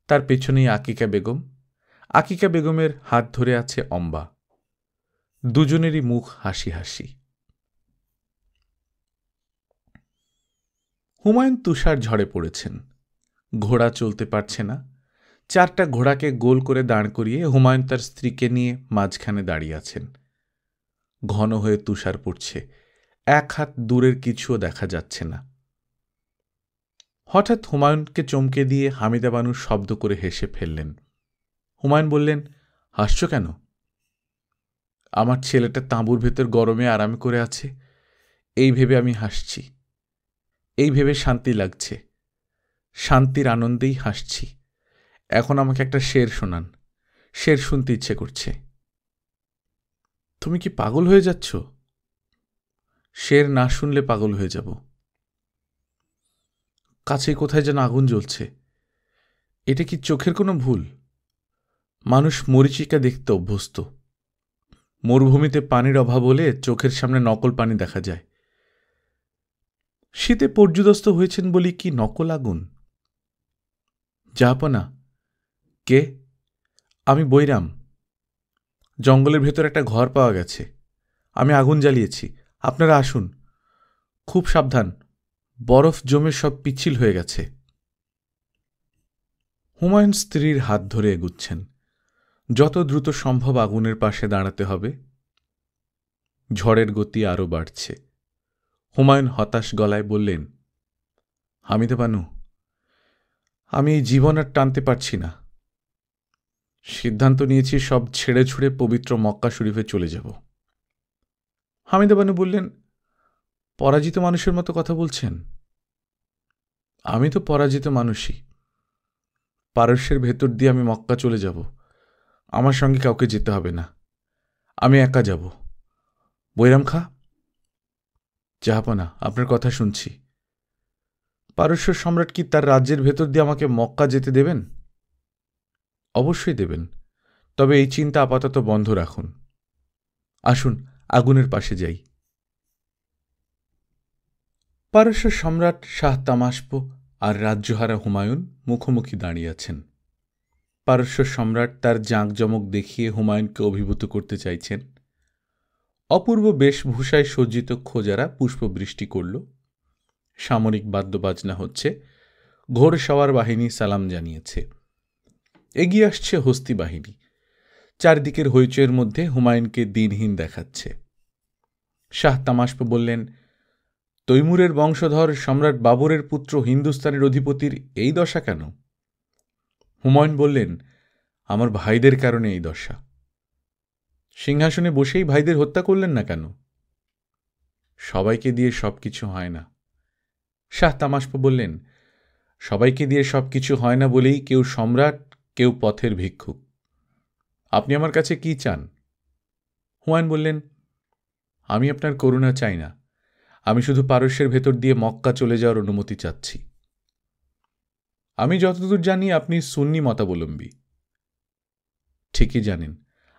তার পেছনেই আকিকা বেগম। আকিকা বেগমের হাত ধরে আছে অম্বা। দুজনেরই মুখ হাসি হাসি। হুমায়ুন তুষার ঝড়ে পড়েছেন। ঘোড়া চলতে পারছে না। চারটা ঘোড়াকে গোল করে দাঁড় করিয়ে হুমায়ুন তার স্ত্রীকে নিয়ে মাঝখানে দাঁড়িয়ে আছেন। ঘন হয়ে তুষার পড়ছে, এক হাত দূরের কিছুও দেখা যাচ্ছে না। হঠাৎ হুমায়ুনকে চমকে দিয়ে হামিদা বানু শব্দ করে হেসে ফেললেন। হুমায়ুন বললেন, হাসছ কেন? আমার ছেলেটা তাঁবুর ভেতর গরমে আরাম করে আছে, এই ভেবে আমি হাসছি। এই ভেবে শান্তি লাগছে। শান্তির আনন্দেই হাসছি। এখন আমাকে একটা শের শোনান। শের শুনতে ইচ্ছে করছে। তুমি কি পাগল হয়ে যাচ্ছ? শের না শুনলে পাগল হয়ে যাব। কাছে কোথায় যেন আগুন জ্বলছে। এটা কি চোখের কোনো ভুল? মানুষ মরীচিকা দেখতে অভ্যস্ত। মরুভূমিতে পানির অভাব হলে চোখের সামনে নকল পানি দেখা যায়। শীতে পর্যুদস্ত হয়েছেন বলি কি নকল আগুন? জাহাপনা। কে? আমি বৈরাম। জঙ্গলের ভেতর একটা ঘর পাওয়া গেছে। আমি আগুন জ্বালিয়েছি। আপনারা আসুন। খুব সাবধান, বরফ জমে সব পিচ্ছিল হয়ে গেছে। হুমায়ুন স্ত্রীর হাত ধরে এগুচ্ছেন। যত দ্রুত সম্ভব আগুনের পাশে দাঁড়াতে হবে। ঝড়ের গতি আরও বাড়ছে। হুমায়ুন হতাশ গলায় বললেন, হামিদা বানু, আমি এই জীবন আর টানতে পারছি না। সিদ্ধান্ত নিয়েছি সব ছেড়ে ছুড়ে পবিত্র মক্কা শরীফে চলে যাব। হামিদা বানু বললেন, পরাজিত মানুষের মতো কথা বলছেন। আমি তো পরাজিত মানুষই। পারস্যের ভেতর দিয়ে আমি মক্কা চলে যাব। আমার সঙ্গে কাউকে যেতে হবে না, আমি একা যাব। বৈরাম খা। জাহাপনা, আপনার কথা শুনছি। পারস্য সম্রাট কি তার রাজ্যের ভেতর দিয়ে আমাকে মক্কা যেতে দেবেন? অবশ্যই দেবেন, তবে এই চিন্তা আপাতত বন্ধ রাখুন। আসুন আগুনের পাশে যাই। পারস্য সম্রাট শাহ তামাস্প আর রাজ্যহারা হুমায়ুন মুখোমুখি দাঁড়িয়ে আছেন। পারস্য সম্রাট তার জাঁকজমক দেখিয়ে হুমায়ুনকে অভিভূত করতে চাইছেন। অপূর্ব বেশভূষায় সজ্জিত খোজারা পুষ্পবৃষ্টি করল। সামরিক বাদ্যবাজনা হচ্ছে। ঘোড়সাওয়ার বাহিনী সালাম জানিয়েছে। এগিয়ে আসছে হস্তি বাহিনী। চারদিকের হইচয়ের মধ্যে হুমায়ুনকে দিনহীন দেখাচ্ছে। শাহ তামাস্প বললেন, তৈমুরের বংশধর সম্রাট বাবরের পুত্র হিন্দুস্তানের অধিপতির এই দশা কেন? হুমায়ুন বললেন, আমার ভাইদের কারণে এই দশা। সিংহাসনে বসেই ভাইদের হত্যা করলেন না কেন? সবাইকে দিয়ে সবকিছু হয় না। শাহ তামাস্প বললেন, সবাইকে দিয়ে সবকিছু হয় না বলেই কেউ সম্রাট, কেউ পথের ভিক্ষুক। আপনি আমার কাছে কি চান? হুমায়ুন বললেন, আমি আপনার করুণা চাই না, আমি শুধু পারস্যের ভেতর দিয়ে মক্কা চলে যাওয়ার অনুমতি চাচ্ছি। আমি যতদূর জানি আপনি সুন্নি মতাবলম্বী। ঠিকই জানেন,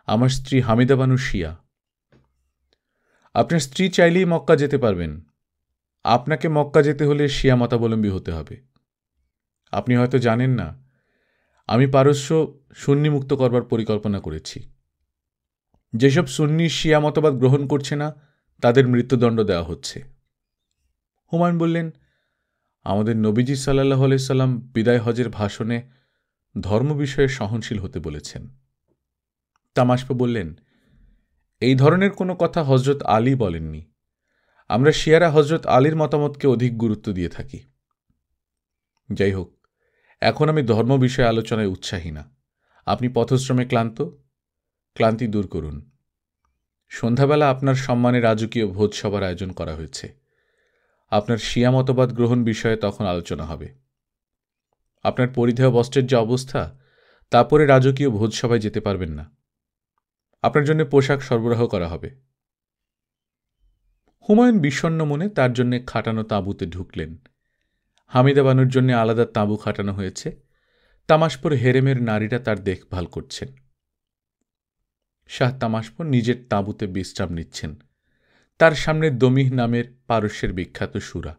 আমার স্ত্রী হামিদা বানু শিয়া। আপনার স্ত্রী চাইলেই মক্কা যেতে পারবেন। আপনাকে মক্কা যেতে হলে শিয়া মতাবলম্বী হতে হবে। আপনি হয়তো জানেন না, আমি পারস্য সুন্নি মুক্ত করবার পরিকল্পনা করেছি। যেসব সুন্নি শিয়া মতবাদ গ্রহণ করছে না, তাদের মৃত্যুদণ্ড দেওয়া হচ্ছে। হুমায়ুন বললেন, আমাদের নবীজি সাল্লাল্লাহু আলাইহি সাল্লাম বিদায় হজের ভাষণে ধর্ম বিষয়ে সহনশীল হতে বলেছেন। তামাস্প বললেন, এই ধরনের কোনো কথা হজরত আলী বলেননি। আমরা শিয়ারা হজরত আলীর মতামতকে অধিক গুরুত্ব দিয়ে থাকি। যাই হোক, এখন আমি ধর্ম বিষয়ে আলোচনায় উৎসাহী না। আপনি পথশ্রমে ক্লান্তি দূর করুন। সন্ধ্যাবেলা আপনার সম্মানে রাজকীয় ভোজসভার আয়োজন করা হয়েছে। আপনার শিয়া মতবাদ গ্রহণ বিষয়ে তখন আলোচনা হবে। আপনার পরিধেয় বস্ত্রের যে অবস্থা, তা পরে রাজকীয় ভোজসভায় যেতে পারবেন না। আপনার জন্য পোশাক সরবরাহ করা হবে। হুমায়ুন বিষণ্ণ মনে তার জন্য খাটানো তাঁবুতে ঢুকলেন। হামিদা বানুর জন্য আলাদা তাঁবু খাটানো হয়েছে। তামাস্পর হেরেমের নারীরা তার দেখভাল করছেন। শাহ তামাস্পর নিজের তাঁবুতে বিশ্রাম নিচ্ছেন। তার সামনে দমিহ নামের পারস্যের বিখ্যাত সুরা।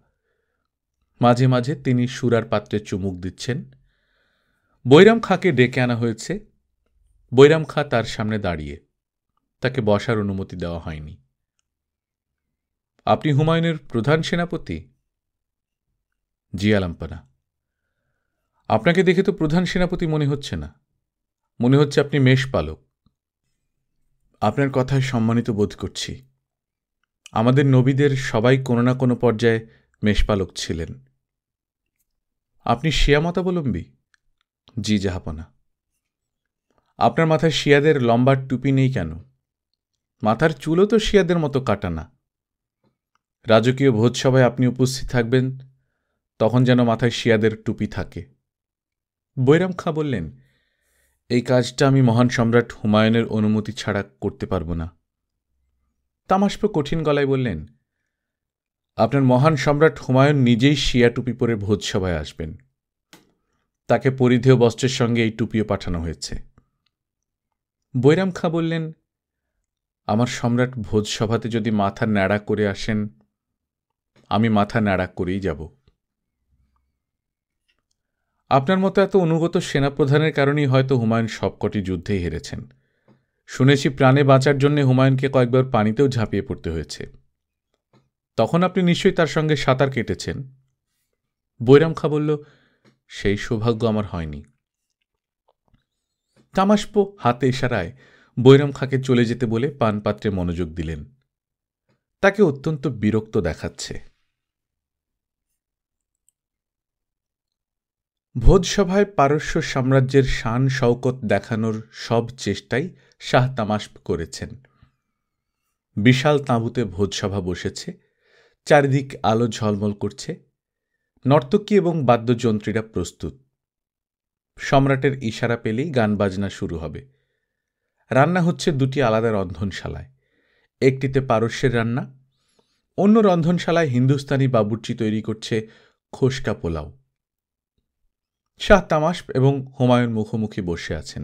মাঝে মাঝে তিনি সুরার পাত্রে চুমুক দিচ্ছেন। বৈরাম খাঁকে ডেকে আনা হয়েছে। বৈরাম খাঁ তার সামনে দাঁড়িয়ে। তাকে বসার অনুমতি দেওয়া হয়নি। আপনি হুমায়ুনের প্রধান সেনাপতি? জি আলাম্পানা। আপনাকে দেখে তো প্রধান সেনাপতি মনে হচ্ছে না, মনে হচ্ছে আপনি মেষপালক। আপনার কথায় সম্মানিত বোধ করছি। আমাদের নবীদের সবাই কোনো না কোনো পর্যায়ে মেষপালক ছিলেন। আপনি শিয়া মতাবলম্বী? জি জাহাপনা। আপনার মাথায় শিয়াদের লম্বা টুপি নেই কেন? মাথার চুলও তো শিয়াদের মতো কাটা না। রাজকীয় ভোজসভায় আপনি উপস্থিত থাকবেন, তখন যেন মাথায় শিয়াদের টুপি থাকে। বৈরাম খাঁ বললেন, এই কাজটা আমি মহান সম্রাট হুমায়ুনের অনুমতি ছাড়া করতে পারব না। তামাস্প কঠিন গলায় বললেন, আপনার মহান সম্রাট হুমায়ুন নিজেই শিয়া টুপি পরে ভোজসভায় আসবেন। তাকে পরিধেয় বস্ত্রের সঙ্গে এই টুপিও পাঠানো হয়েছে। বৈরাম খাঁ বললেন, আমার সম্রাট ভোজসভাতে যদি মাথা ন্যাড়া করে আসেন, আমি মাথা ন্যাড়া করেই যাব। আপনার মতো এত অনুগত সেনাপ্রধানের কারণেই হয়তো হুমায়ুন সবকটি যুদ্ধেই হেরেছেন। শুনেছি প্রাণে বাঁচার জন্য হুমায়ুনকে কয়েকবার পানিতেও ঝাঁপিয়ে পড়তে হয়েছে। তখন আপনি নিশ্চয়ই তার সঙ্গে সাঁতার কেটেছেন। বৈরাম খাঁ বলল, সেই সৌভাগ্য আমার হয়নি। তামাস্প হাতে ইশারায় বৈরাম খাঁকে চলে যেতে বলে পানপাত্রে মনোযোগ দিলেন। তাকে অত্যন্ত বিরক্ত দেখাচ্ছে। ভোজসভায় পারস্য সাম্রাজ্যের শান শওকত দেখানোর সব চেষ্টাই শাহ তামাস্প করেছেন। বিশাল তাঁবুতে ভোজসভা বসেছে। চারিদিক আলো ঝলমল করছে। নর্তকী এবং বাদ্যযন্ত্রীরা প্রস্তুত। সম্রাটের ইশারা পেলেই গান বাজনা শুরু হবে। রান্না হচ্ছে দুটি আলাদা রন্ধনশালায়, একটিতে পারস্যের রান্না, অন্য রন্ধনশালায় হিন্দুস্তানি বাবুর্চি তৈরি করছে খোসকা পোলাও। শাহ তামাশপ এবং হুমায়ুন মুখোমুখি বসে আছেন।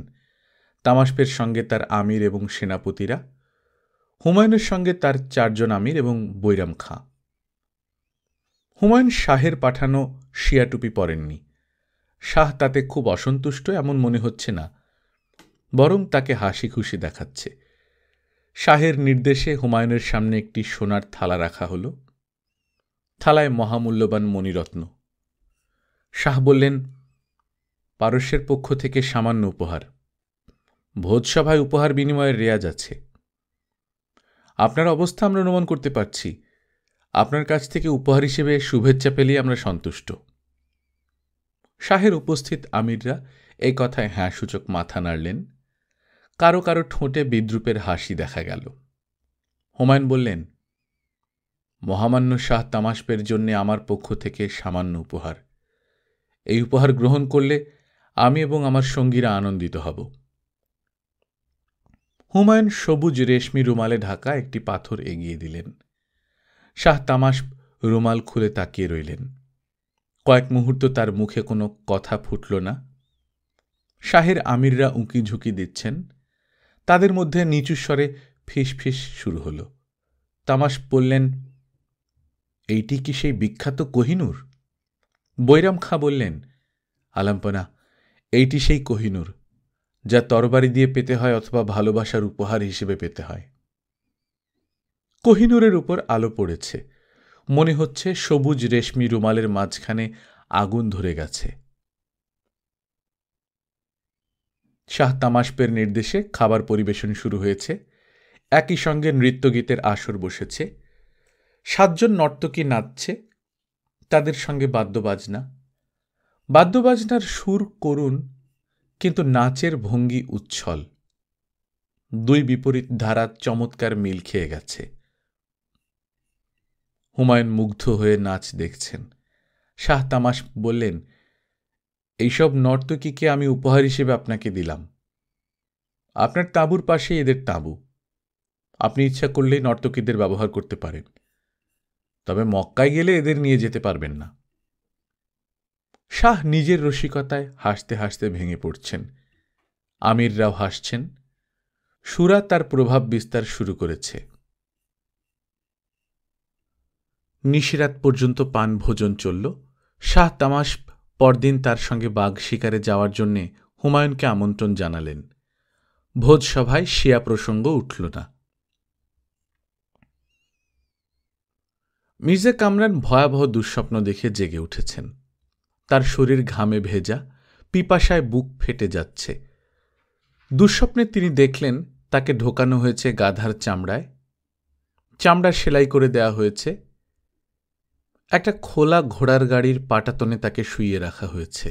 তামাশপের সঙ্গে তার আমির এবং সেনাপতিরা, হুমায়ুনের সঙ্গে তার 4 জন আমির এবং বৈরাম খাঁ। হুমায়ুন শাহের পাঠানো শিয়া টুপি পরেননি। শাহ তাতে খুব অসন্তুষ্ট এমন মনে হচ্ছে না, বরং তাকে হাসি খুশি দেখাচ্ছে। শাহের নির্দেশে হুমায়ুনের সামনে একটি সোনার থালা রাখা হল। থালায় মহামূল্যবান মণিরত্ন। শাহ বললেন, পারস্যের পক্ষ থেকে সামান্য উপহার। ভোজসভায় উপহার বিনিময়ের রেয়াজ আছে। আপনার অবস্থা আমরা অনুমান করতে পারছি। আপনার কাছ থেকে উপহার হিসেবে শুভেচ্ছা পেলেই আমরা সন্তুষ্ট। শাহের উপস্থিত আমিররা এই কথায় হ্যাঁ সূচক মাথা নাড়লেন। কারো কারো ঠোঁটে বিদ্রুপের হাসি দেখা গেল। হুমায়ুন বললেন, মহামান্য শাহ তামাশপের জন্য আমার পক্ষ থেকে সামান্য উপহার। এই উপহার গ্রহণ করলে আমি এবং আমার সঙ্গীরা আনন্দিত হব। হুমায়ুন সবুজ রেশমি রুমালে ঢাকা একটি পাথর এগিয়ে দিলেন। শাহ তামাশপ রুমাল খুলে তাকিয়ে রইলেন। কয়েক মুহূর্ত তার মুখে কোনো কথা ফুটল না। শাহের আমিররা উঁকি ঝুঁকি দিচ্ছেন। তাদের মধ্যে নিচু স্বরে ফিস ফিস শুরু হল। তামাশপ বললেন, এইটি কি সেই বিখ্যাত কোহিনূর? বৈরাম খাঁ বললেন, আলাম্পনা, এইটি সেই কোহিনূর যা তরবারি দিয়ে পেতে হয় অথবা ভালোবাসার উপহার হিসেবে পেতে হয়। কোহিনূরের উপর আলো পড়েছে। মনে হচ্ছে সবুজ রেশমি রুমালের মাঝখানে আগুন ধরে গেছে। শাহ তামাশপের নির্দেশে খাবার পরিবেশন শুরু হয়েছে। একই সঙ্গে নৃত্যগীতের আসর বসেছে। 7 জন নর্তকী নাচছে, তাদের সঙ্গে বাদ্যবাজনা। বাদ্যবাজনার সুর করুণ, কিন্তু নাচের ভঙ্গি উচ্ছল। দুই বিপরীত ধারা চমৎকার মিল খেয়ে গেছে। হুমায়ুন মুগ্ধ হয়ে নাচ দেখছেন। শাহ তামাশপ বললেন, এইসব নর্তকীকে আমি উপহার হিসেবে আপনাকে দিলাম। আপনার তাঁবুর পাশে এদের তাঁবু। আপনি ইচ্ছা করলেই নর্তকীদের ব্যবহার করতে পারেন, তবে মক্কায় গেলে এদের নিয়ে যেতে পারবেন না। শাহ নিজের রসিকতায় হাসতে হাসতে ভেঙে পড়ছেন। আমিররাও হাসছেন। সুরা তার প্রভাব বিস্তার শুরু করেছে। নিশিরাত পর্যন্ত পান ভোজন চলল। শাহ তামাশপ পরদিন তার সঙ্গে বাঘ শিকারে যাওয়ার জন্যে হুমায়ুনকে আমন্ত্রণ জানালেন। ভোজসভায় শিয়া প্রসঙ্গ উঠল না। মির্জা কামরান ভয়াবহ দুঃস্বপ্ন দেখে জেগে উঠেছেন। তার শরীর ঘামে ভেজা, পিপাসায় বুক ফেটে যাচ্ছে। দুঃস্বপ্নে তিনি দেখলেন তাকে ঢোকানো হয়েছে গাধার চামড়ায়। চামড়া সেলাই করে দেয়া হয়েছে। একটা খোলা ঘোড়ার গাড়ির পাটাতনে তাকে শুইয়ে রাখা হয়েছে।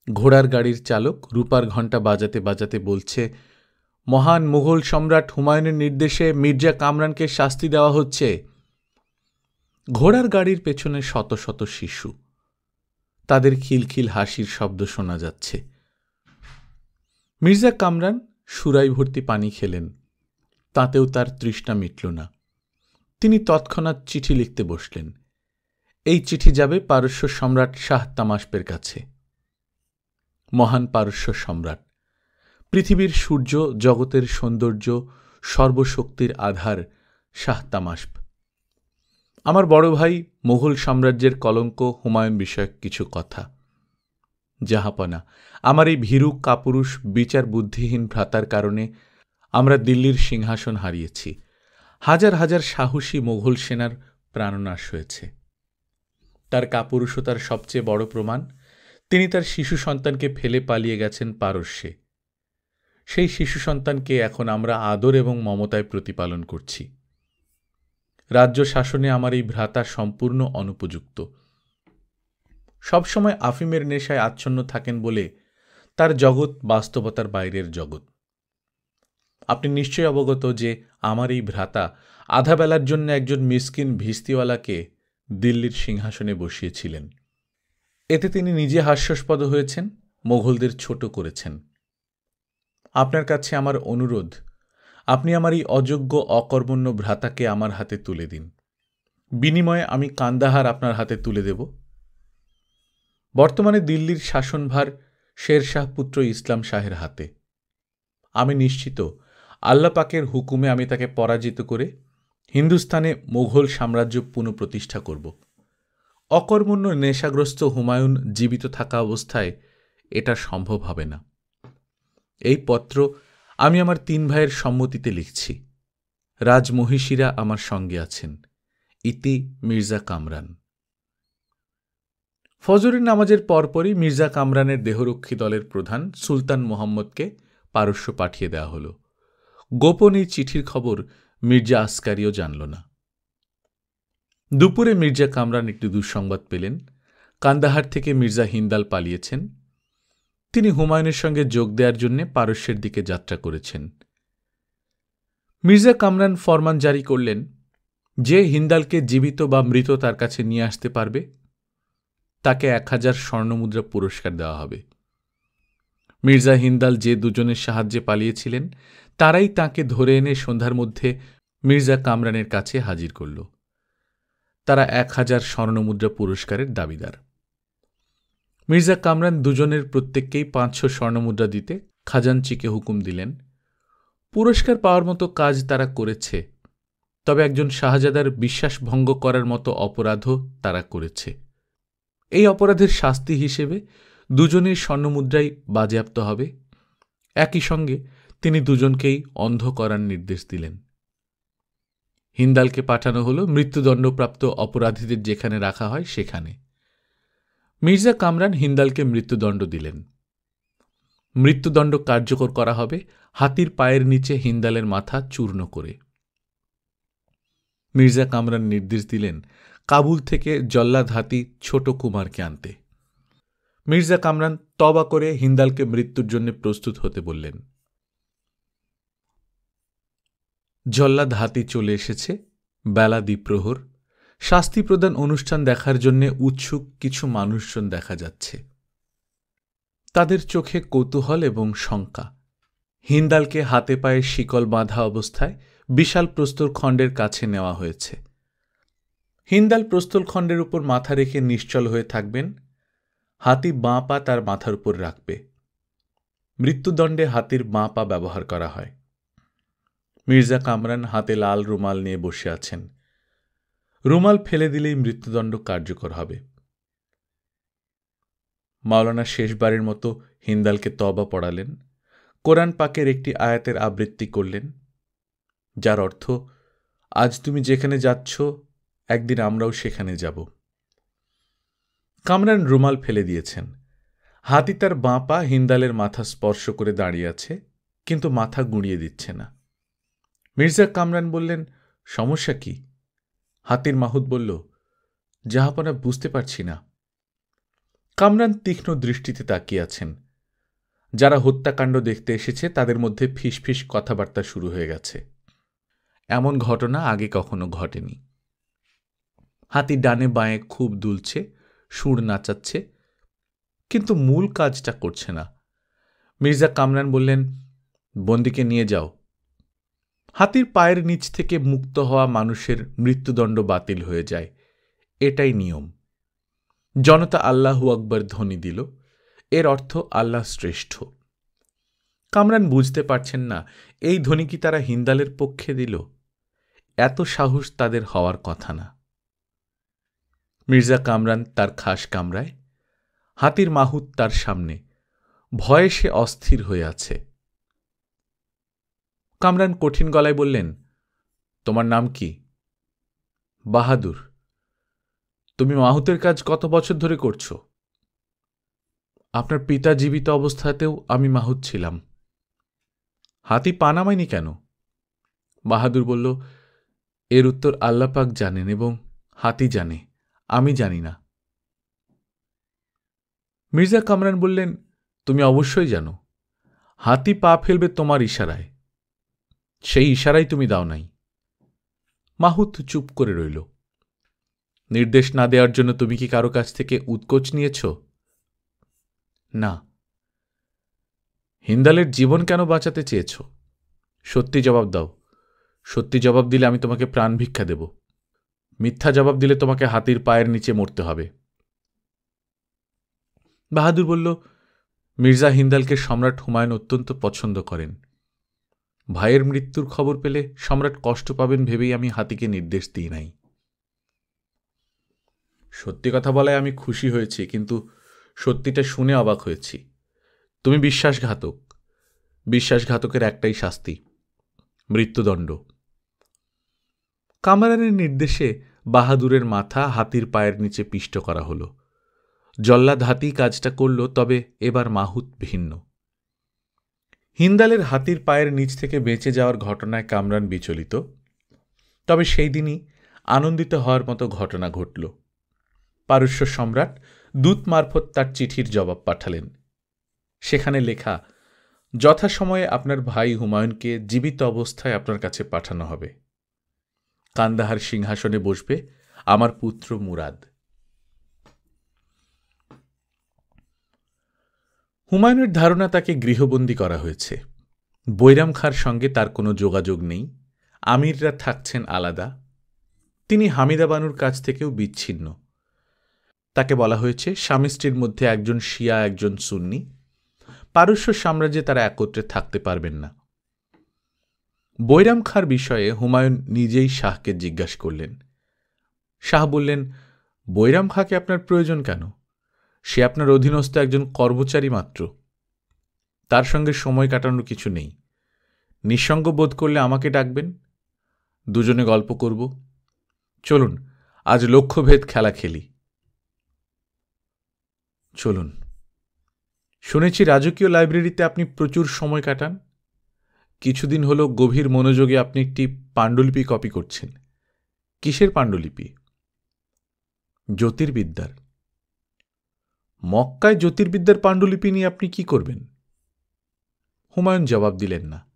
ঘোড়ার গাড়ির চালক রূপার ঘণ্টা বাজাতে বাজাতে বলছে, মহান মুঘল সম্রাট হুমায়ুনের নির্দেশে মির্জা কামরানকে শাস্তি দেওয়া হচ্ছে। ঘোড়ার গাড়ির পেছনে শত শত শিশু। তাদের খিলখিল হাসির শব্দ শোনা যাচ্ছে। মির্জা কামরান সুরাই ভর্তি পানি খেলেন। তাতেও তার তৃষ্ণা মিটল না। তিনি তৎক্ষণাৎ চিঠি লিখতে বসলেন। এই চিঠি যাবে পারস্য সম্রাট শাহ তামাশপের কাছে। মহান পারস্য সম্রাট, পৃথিবীর সূর্য, জগতের সৌন্দর্য, সর্বশক্তির আধার শাহ তামাশপ। আমার বড় ভাই মুঘল সাম্রাজ্যের কলঙ্ক হুমায়ুন বিষয়ক কিছু কথা। জাহাপনা, আমার এই ভীরু কাপুরুষ বিচার বুদ্ধিহীন ভ্রাতার কারণে আমরা দিল্লির সিংহাসন হারিয়েছি। হাজার হাজার সাহসী মোঘল সেনার প্রাণনাশ হয়েছে। তার কাপুরুষতার সবচেয়ে বড় প্রমাণ, তিনি তার শিশু সন্তানকে ফেলে পালিয়ে গেছেন পারস্যে। সেই শিশু সন্তানকে এখন আমরা আদর এবং মমতায় প্রতিপালন করছি। রাজ্য শাসনে আমার এই ভ্রাতা সম্পূর্ণ অনুপযুক্ত। সবসময় আফিমের নেশায় আচ্ছন্ন থাকেন বলে তার জগৎ বাস্তবতার বাইরের জগৎ। আপনি নিশ্চয় অবগত যে আমার এই ভ্রাতা আধাবেলার জন্য একজন মিসকিন ভিস্তিওয়ালাকে দিল্লির সিংহাসনে বসিয়েছিলেন। এতে তিনি নিজে হাস্যাস্পদ হয়েছেন, মোগলদের ছোট করেছেন। আপনার কাছে আমার অনুরোধ, আপনি আমার এই অযোগ্য অকর্মণ্য ভ্রাতাকে আমার হাতে তুলে দিন। বিনিময়ে আমি কান্দাহার আপনার হাতে তুলে দেব। বর্তমানে দিল্লির শাসনভার শের শাহ পুত্র ইসলাম শাহের হাতে। আমি নিশ্চিত আল্লাহ পাকের হুকুমে আমি তাকে পরাজিত করে হিন্দুস্তানে মোঘল সাম্রাজ্য পুনঃপ্রতিষ্ঠা করব। অকর্মণ্য নেশাগ্রস্ত হুমায়ুন জীবিত থাকা অবস্থায় এটা সম্ভব হবে না। এই পত্র আমি আমার 3 ভাইয়ের সম্মতিতে লিখছি। রাজমহিষীরা আমার সঙ্গে আছেন। ইতি মির্জা কামরান। ফজরের নামাজের পরপরই মির্জা কামরানের দেহরক্ষী দলের প্রধান সুলতান মোহাম্মদকে পারস্য পাঠিয়ে দেওয়া হল। গোপন এই চিঠির খবর মির্জা আসকারিও জানল না। দুপুরে মির্জা কামরান একটি দুঃসংবাদ পেলেন। কান্দাহার থেকে মির্জা হিন্দাল পালিয়েছেন। তিনি হুমায়ুনের সঙ্গে যোগ দেওয়ার জন্য পারস্যের দিকে যাত্রা করেছেন। মির্জা কামরান ফরমান জারি করলেন, যে হিন্দালকে জীবিত বা মৃত তার কাছে নিয়ে আসতে পারবে তাকে 1000 স্বর্ণমুদ্রা পুরস্কার দেওয়া হবে। মির্জা হিন্দাল যে দুজনের সাহায্যে পালিয়েছিলেন তারাই তাকে ধরে এনে সন্ধ্যার মধ্যে মির্জা কামরানের কাছে হাজির করল। তারা 1000 স্বর্ণমুদ্রা পুরস্কারের দাবিদার। মির্জা কামরান দুজনের প্রত্যেককেই 500 স্বর্ণমুদ্রা দিতে খাজানচিকে হুকুম দিলেন। পুরস্কার পাওয়ার মতো কাজ তারা করেছে, তবে একজন শাহজাদার বিশ্বাস ভঙ্গ করার মতো অপরাধও তারা করেছে। এই অপরাধের শাস্তি হিসেবে দুজনের স্বর্ণমুদ্রাই বাজেয়াপ্ত হবে। একই সঙ্গে তিনি দুজনকেই অন্ধ করার নির্দেশ দিলেন। হিন্দালকে পাঠানো হল মৃত্যুদণ্ডপ্রাপ্ত অপরাধীদের যেখানে রাখা হয় সেখানে। মির্জা কামরান হিন্দালকে মৃত্যুদণ্ড দিলেন। মৃত্যুদণ্ড কার্যকর করা হবে হাতির পায়ের নিচে হিন্দালের মাথা চূর্ণ করে। মির্জা কামরান নির্দেশ দিলেন কাবুল থেকে জল্লাদ হাতি ছোট কুমারকে আনতে। মির্জা কামরান তওবা করে হিন্দালকে মৃত্যুর জন্য প্রস্তুত হতে বললেন। জল্লাদ হাতি চলে এসেছে। বেলা দ্বিপ্রহর। শাস্তি প্রদান অনুষ্ঠান দেখার জন্য উৎসুক কিছু মানুষজন দেখা যাচ্ছে। তাদের চোখে কৌতূহল এবং শঙ্কা। হিন্দালকে হাতে পায়ে শিকল বাঁধা অবস্থায় বিশাল প্রস্তরখণ্ডের কাছে নেওয়া হয়েছে। হিন্দাল প্রস্তরখণ্ডের উপর মাথা রেখে নিশ্চল হয়ে থাকবেন। হাতি বাঁ পা তার মাথার উপর রাখবে। মৃত্যুদণ্ডে হাতির বাঁ পা ব্যবহার করা হয়। মির্জা কামরান হাতে লাল রুমাল নিয়ে বসে আছেন। রুমাল ফেলে দিলেই মৃত্যুদণ্ড কার্যকর হবে। মাওলানা শেষবারের মতো হিন্দালকে তওবা পড়ালেন। কোরআন পাকের একটি আয়াতের আবৃত্তি করলেন, যার অর্থ, আজ তুমি যেখানে যাচ্ছ একদিন আমরাও সেখানে যাব। কামরান রুমাল ফেলে দিয়েছেন। হাতি তার বাঁ পা হিন্দালের মাথা স্পর্শ করে দাঁড়িয়ে আছে, কিন্তু মাথা গুঁড়িয়ে দিচ্ছে না। মির্জা কামরান বললেন, সমস্যা কি? হাতির মাহুত বলল, জাহাপনা বুঝতে পারছি না। কামরান তীক্ষ্ণ দৃষ্টিতে তাকিয়ে আছেন। যারা হত্যাকাণ্ড দেখতে এসেছে তাদের মধ্যে ফিসফিস কথাবার্তা শুরু হয়ে গেছে। এমন ঘটনা আগে কখনো ঘটেনি। হাতি ডানে বাঁয়ে খুব দুলছে, সুর নাচাচ্ছে, কিন্তু মূল কাজটা করছে না। মির্জা কামরান বললেন, বন্দীকে নিয়ে যাও। হাতির পায়ের নিচ থেকে মুক্ত হওয়া মানুষের মৃত্যুদণ্ড বাতিল হয়ে যায়, এটাই নিয়ম। জনতা আল্লাহু আকবার ধ্বনি দিল। এর অর্থ আল্লাহ শ্রেষ্ঠ। কামরান বুঝতে পারছেন না এই ধ্বনি কি তারা হিন্দালের পক্ষে দিল? এত সাহস তাদের হওয়ার কথা না। মির্জা কামরান তার খাস কামরায়, হাতির মাহুত তার সামনে। ভয়ে সে অস্থির হয়ে আছে। কামরান কঠিন গলায় বললেন, তোমার নাম কি? বাহাদুর। তুমি মাহুতের কাজ কত বছর ধরে করছ? আপনার পিতা জীবিত অবস্থাতেও আমি মাহুত ছিলাম। হাতি পা নামায়নি কেন? বাহাদুর বলল, এর উত্তর আল্লাহ পাক জানেন এবং হাতি জানে, আমি জানি না। মির্জা কামরান বললেন, তুমি অবশ্যই জানো। হাতি পা ফেলবে তোমার ইশারায়। সেই ইশারাই তুমি দাও নাই। মাহুত চুপ করে রইল। নির্দেশ না দেওয়ার জন্য তুমি কি কারো কাছ থেকে উৎকোচ নিয়েছ? না, হিন্দালের জীবন কেন বাঁচাতে চেয়েছ? সত্যি জবাব দাও। সত্যি জবাব দিলে আমি তোমাকে প্রাণ ভিক্ষা দেব। মিথ্যা জবাব দিলে তোমাকে হাতির পায়ের নিচে মরতে হবে। বাহাদুর বলল, মির্জা হিন্দালকে সম্রাট হুমায়ুন অত্যন্ত পছন্দ করেন। ভাইয়ের মৃত্যুর খবর পেলে সম্রাট কষ্ট পাবেন ভেবেই আমি হাতিকে নির্দেশ দিই নাই। সত্যি কথা বলায় আমি খুশি হয়েছি, কিন্তু সত্যিটা শুনে অবাক হয়েছি। তুমি বিশ্বাসঘাতক। বিশ্বাসঘাতকের একটাই শাস্তি, মৃত্যুদণ্ড। কামরানের নির্দেশে বাহাদুরের মাথা হাতির পায়ের নিচে পিষ্ট করা হল। জল্লাদ হাতি কাজটা করল, তবে এবার মাহুত ভিন্ন। হিন্দালের হাতির পায়ের নিচ থেকে বেঁচে যাওয়ার ঘটনায় কামরান বিচলিত, তবে সেই দিনই আনন্দিত হওয়ার মতো ঘটনা ঘটল। পারস্য সম্রাট দূত মারফত তার চিঠির জবাব পাঠালেন। সেখানে লেখা, যথাসময়ে আপনার ভাই হুমায়ুনকে জীবিত অবস্থায় আপনার কাছে পাঠানো হবে। কান্দাহার সিংহাসনে বসবে আমার পুত্র মুরাদ। হুমায়ুনের ধারণা তাকে গৃহবন্দী করা হয়েছে। বৈরাম খাঁর সঙ্গে তার কোনো যোগাযোগ নেই। আমিররা থাকছেন আলাদা। তিনি হামিদা বানুর কাছ থেকেও বিচ্ছিন্ন। তাকে বলা হয়েছে স্বামী স্ত্রীর মধ্যে একজন শিয়া, একজন সুন্নি। পারস্য সাম্রাজ্যে তারা একত্রে থাকতে পারবেন না। বৈরাম খাঁর বিষয়ে হুমায়ুন নিজেই শাহকে জিজ্ঞাসা করলেন। শাহ বললেন, বৈরাম খাঁকে আপনার প্রয়োজন কেন? সে আপনার অধীনস্থ একজন কর্মচারী মাত্র। তার সঙ্গে সময় কাটানোর কিছু নেই। নিঃসঙ্গ বোধ করলে আমাকে ডাকবেন, দুজনে গল্প করব। চলুন আজ লক্ষ্যভেদ খেলা খেলি। চলুন। শুনেছি রাজকীয় লাইব্রেরিতে আপনি প্রচুর সময় কাটান। কিছুদিন হল গভীর মনোযোগে আপনি একটি পাণ্ডুলিপি কপি করছেন। কিসের পাণ্ডুলিপি? জ্যোতির্বিদ্যার। মক্কায় জ্যোতির্বিদ্যার পাণ্ডুলিপি নিয়ে আপনি কি করবেন? হুমায়ুন জবাব দিলেন না।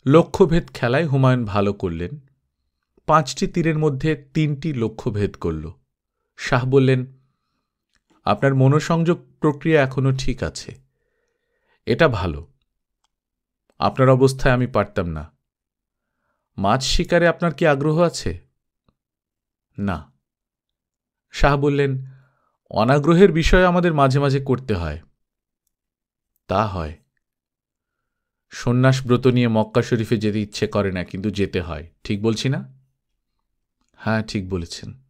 লক্ষ্যভেদ খেলায় হুমায়ুন ভালো করলেন। 5টি তীরের মধ্যে 3টি লক্ষ্যভেদ করল। শাহ বললেন, আপনার মনোসংযোগ প্রক্রিয়া এখনো ঠিক আছে। এটা ভালো। আপনার অবস্থায় আমি পারতাম না। মাছ শিকারে আপনার কি আগ্রহ আছে? না। শাহ বললেন, অনাগ্রহের বিষয় আমাদের মাঝে মাঝে করতে হয়। তা হয়। সন্ন্যাস ব্রত নিয়ে মক্কা শরীফে যেতে ইচ্ছে করে না, কিন্তু যেতে হয়। ঠিক বলছি না? হ্যাঁ, ঠিক বলেছেন।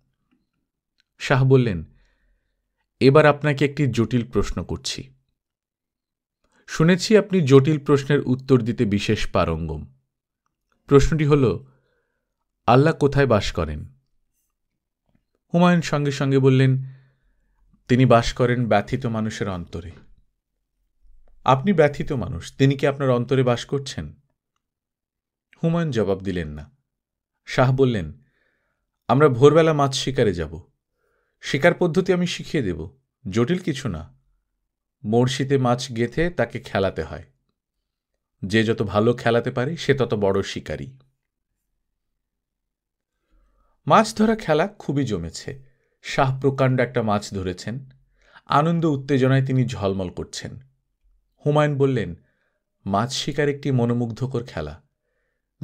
শাহ বললেন, এবার আপনাকে একটি জটিল প্রশ্ন করছি। শুনেছি আপনি জটিল প্রশ্নের উত্তর দিতে বিশেষ পারঙ্গম। প্রশ্নটি হল, আল্লাহ কোথায় বাস করেন? হুমায়ুন সঙ্গে সঙ্গে বললেন, তিনি বাস করেন ব্যথিত মানুষের অন্তরে। আপনি ব্যথিত মানুষ, তিনি কি আপনার অন্তরে বাস করছেন? হুমায়ুন জবাব দিলেন না। শাহ বললেন, আমরা ভোরবেলা মাছ শিকারে যাব। শিকার পদ্ধতি আমি শিখিয়ে দেব। জটিল কিছু না। বড়শিতে মাছ গেঁথে তাকে খেলাতে হয়। যে যত ভালো খেলাতে পারে সে তত বড় শিকারী। মাছ ধরা খেলা খুবই জমেছে। শাহ প্রকাণ্ড একটা মাছ ধরেছেন। আনন্দ উত্তেজনায় তিনি ঝলমল করছেন। হুমায়ুন বললেন, মাছ শিকার একটি মনোমুগ্ধকর খেলা।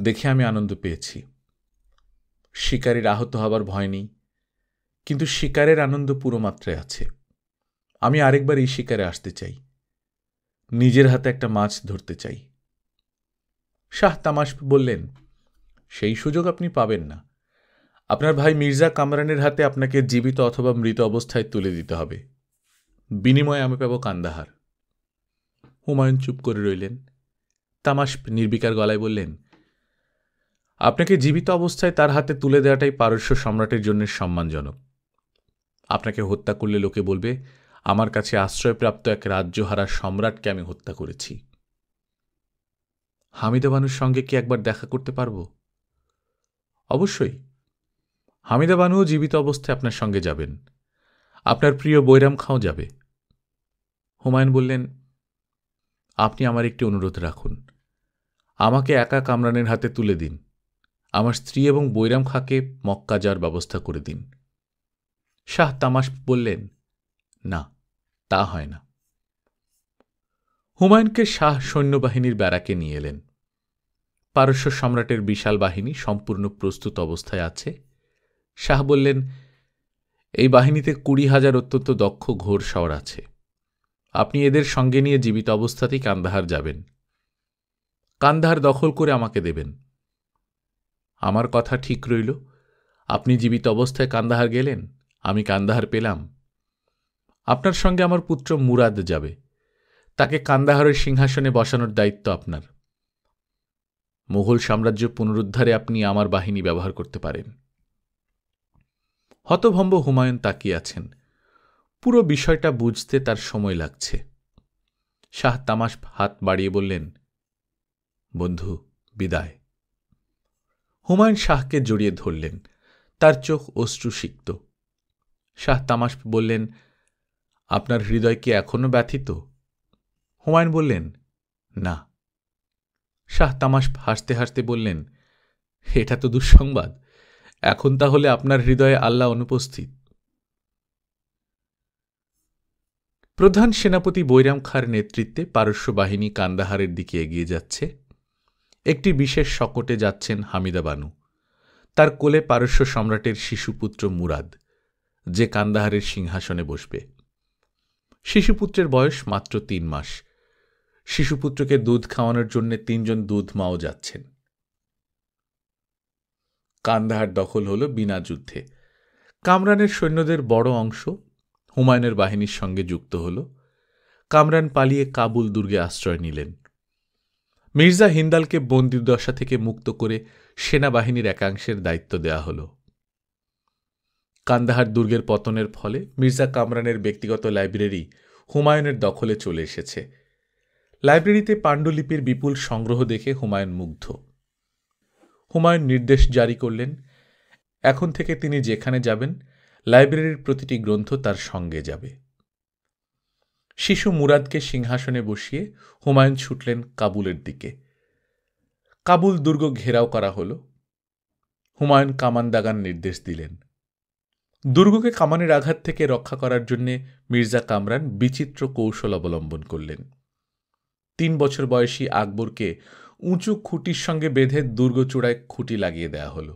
দেখে আমি আনন্দ পেয়েছি। শিকারীর আহত হবার ভয় নেই, কিন্তু শিকারের আনন্দ পুরো মাত্রায় আছে। আমি আরেকবার এই শিকারে আসতে চাই। নিজের হাতে একটা মাছ ধরতে চাই। শাহ তামাশ বললেন, সেই সুযোগ আপনি পাবেন না। আপনার ভাই মির্জা কামরানের হাতে আপনাকে জীবিত অথবা মৃত অবস্থায় তুলে দিতে হবে। বিনিময়ে আমি পাব কান্দাহার। হুমায়ুন চুপ করে রইলেন। তামাশ নির্বিকার গলায় বললেন, আপনাকে জীবিত অবস্থায় তার হাতে তুলে দেওয়াটাই পারস্য সম্রাটের জন্য সম্মানজনক। আপনাকে হত্যা করলে লোকে বলবে, আমার কাছে আশ্রয়প্রাপ্ত এক রাজ্যহারা সম্রাটকে আমি হত্যা করেছি। হামিদা বানুর সঙ্গে কি একবার দেখা করতে পারব? অবশ্যই। হামিদা বানুও জীবিত অবস্থায় আপনার সঙ্গে যাবেন। আপনার প্রিয় বৈরাম খাঁও যাবে। হুমায়ুন বললেন, আপনি আমার একটি অনুরোধ রাখুন। আমাকে একা কামরানের হাতে তুলে দিন। আমার স্ত্রী এবং বৈরাম খাঁকে মক্কা যাওয়ার ব্যবস্থা করে দিন। শাহ তামাশ বললেন, না, তা হয় না। হুমায়ুনকে শাহ সৈন্যবাহিনীর ব্যারাকে নিয়ে এলেন। পারস্য সম্রাটের বিশাল বাহিনী সম্পূর্ণ প্রস্তুত অবস্থায় আছে। শাহ বললেন, এই বাহিনীতে 20,000 অত্যন্ত দক্ষ ঘোড়সওয়ার আছে। আপনি এদের সঙ্গে নিয়ে জীবিত অবস্থাতেই কান্দাহার যাবেন। কান্দাহার দখল করে আমাকে দেবেন। আমার কথা ঠিক রইল। আপনি জীবিত অবস্থায় কান্দাহার গেলেন, আমি কান্দাহার পেলাম। আপনার সঙ্গে আমার পুত্র মুরাদ যাবে। তাকে কান্দাহারের সিংহাসনে বসানোর দায়িত্ব আপনার। মুঘল সাম্রাজ্য পুনরুদ্ধারে আপনি আমার বাহিনী ব্যবহার করতে পারেন। হতভম্ব হুমায়ুন তাকিয়ে আছেন। পুরো বিষয়টা বুঝতে তার সময় লাগছে। শাহ তামাশ হাত বাড়িয়ে বললেন, বন্ধু, বিদায়। হুমায়ুন শাহকে জড়িয়ে ধরলেন। তার চোখ অশ্রুসিক্ত। শাহ তামাশ বললেন, আপনার হৃদয় কি এখনো ব্যথিত? হুমায়ুন বললেন, না। শাহ তামাশ হাসতে হাসতে বললেন, এটা তো দুঃসংবাদ। এখন তাহলে আপনার হৃদয়ে আল্লাহ অনুপস্থিত। প্রধান সেনাপতি বৈরাম খাঁর নেতৃত্বে পারস্য বাহিনী কান্দাহারের দিকে এগিয়ে যাচ্ছে। একটি বিশেষ শকটে যাচ্ছেন হামিদা বানু। তার কোলে পারস্য সম্রাটের শিশুপুত্র মুরাদ, যে কান্দাহারের সিংহাসনে বসবে। শিশুপুত্রের বয়স মাত্র 3 মাস। শিশুপুত্রকে দুধ খাওয়ানোর জন্য 3 জন দুধ মাও যাচ্ছেন। কান্দাহার দখল হল বিনা যুদ্ধে। কামরানের সৈন্যদের বড় অংশ হুমায়ুনের বাহিনীর সঙ্গে যুক্ত হল। কামরান পালিয়ে কাবুল দুর্গে আশ্রয় নিলেন। মির্জা হিন্দালকে বন্দিদশা থেকে মুক্ত করে সেনাবাহিনীর একাংশের দায়িত্ব দেয়া হল। কান্দাহার দুর্গের পতনের ফলে মির্জা কামরানের ব্যক্তিগত লাইব্রেরি হুমায়ুনের দখলে চলে এসেছে। লাইব্রেরিতে পাণ্ডুলিপির বিপুল সংগ্রহ দেখে হুমায়ুন মুগ্ধ। হুমায়ুন নির্দেশ জারি করলেন, এখন থেকে তিনি যেখানে যাবেন লাইব্রেরির প্রতিটি গ্রন্থ তার সঙ্গে যাবে। শিশু মুরাদকে সিংহাসনে বসিয়ে হুমায়ুন ছুটলেন কাবুলের দিকে। কাবুল দুর্গ ঘেরাও করা হল। হুমায়ুন কামান দাগার নির্দেশ দিলেন। দুর্গকে কামানের আঘাত থেকে রক্ষা করার জন্য মির্জা কামরান বিচিত্র কৌশল অবলম্বন করলেন। 3 বছর বয়সী আকবরকে উঁচু খুঁটির সঙ্গে বেঁধে দুর্গচূড়ায় খুঁটি লাগিয়ে দেয়া হল।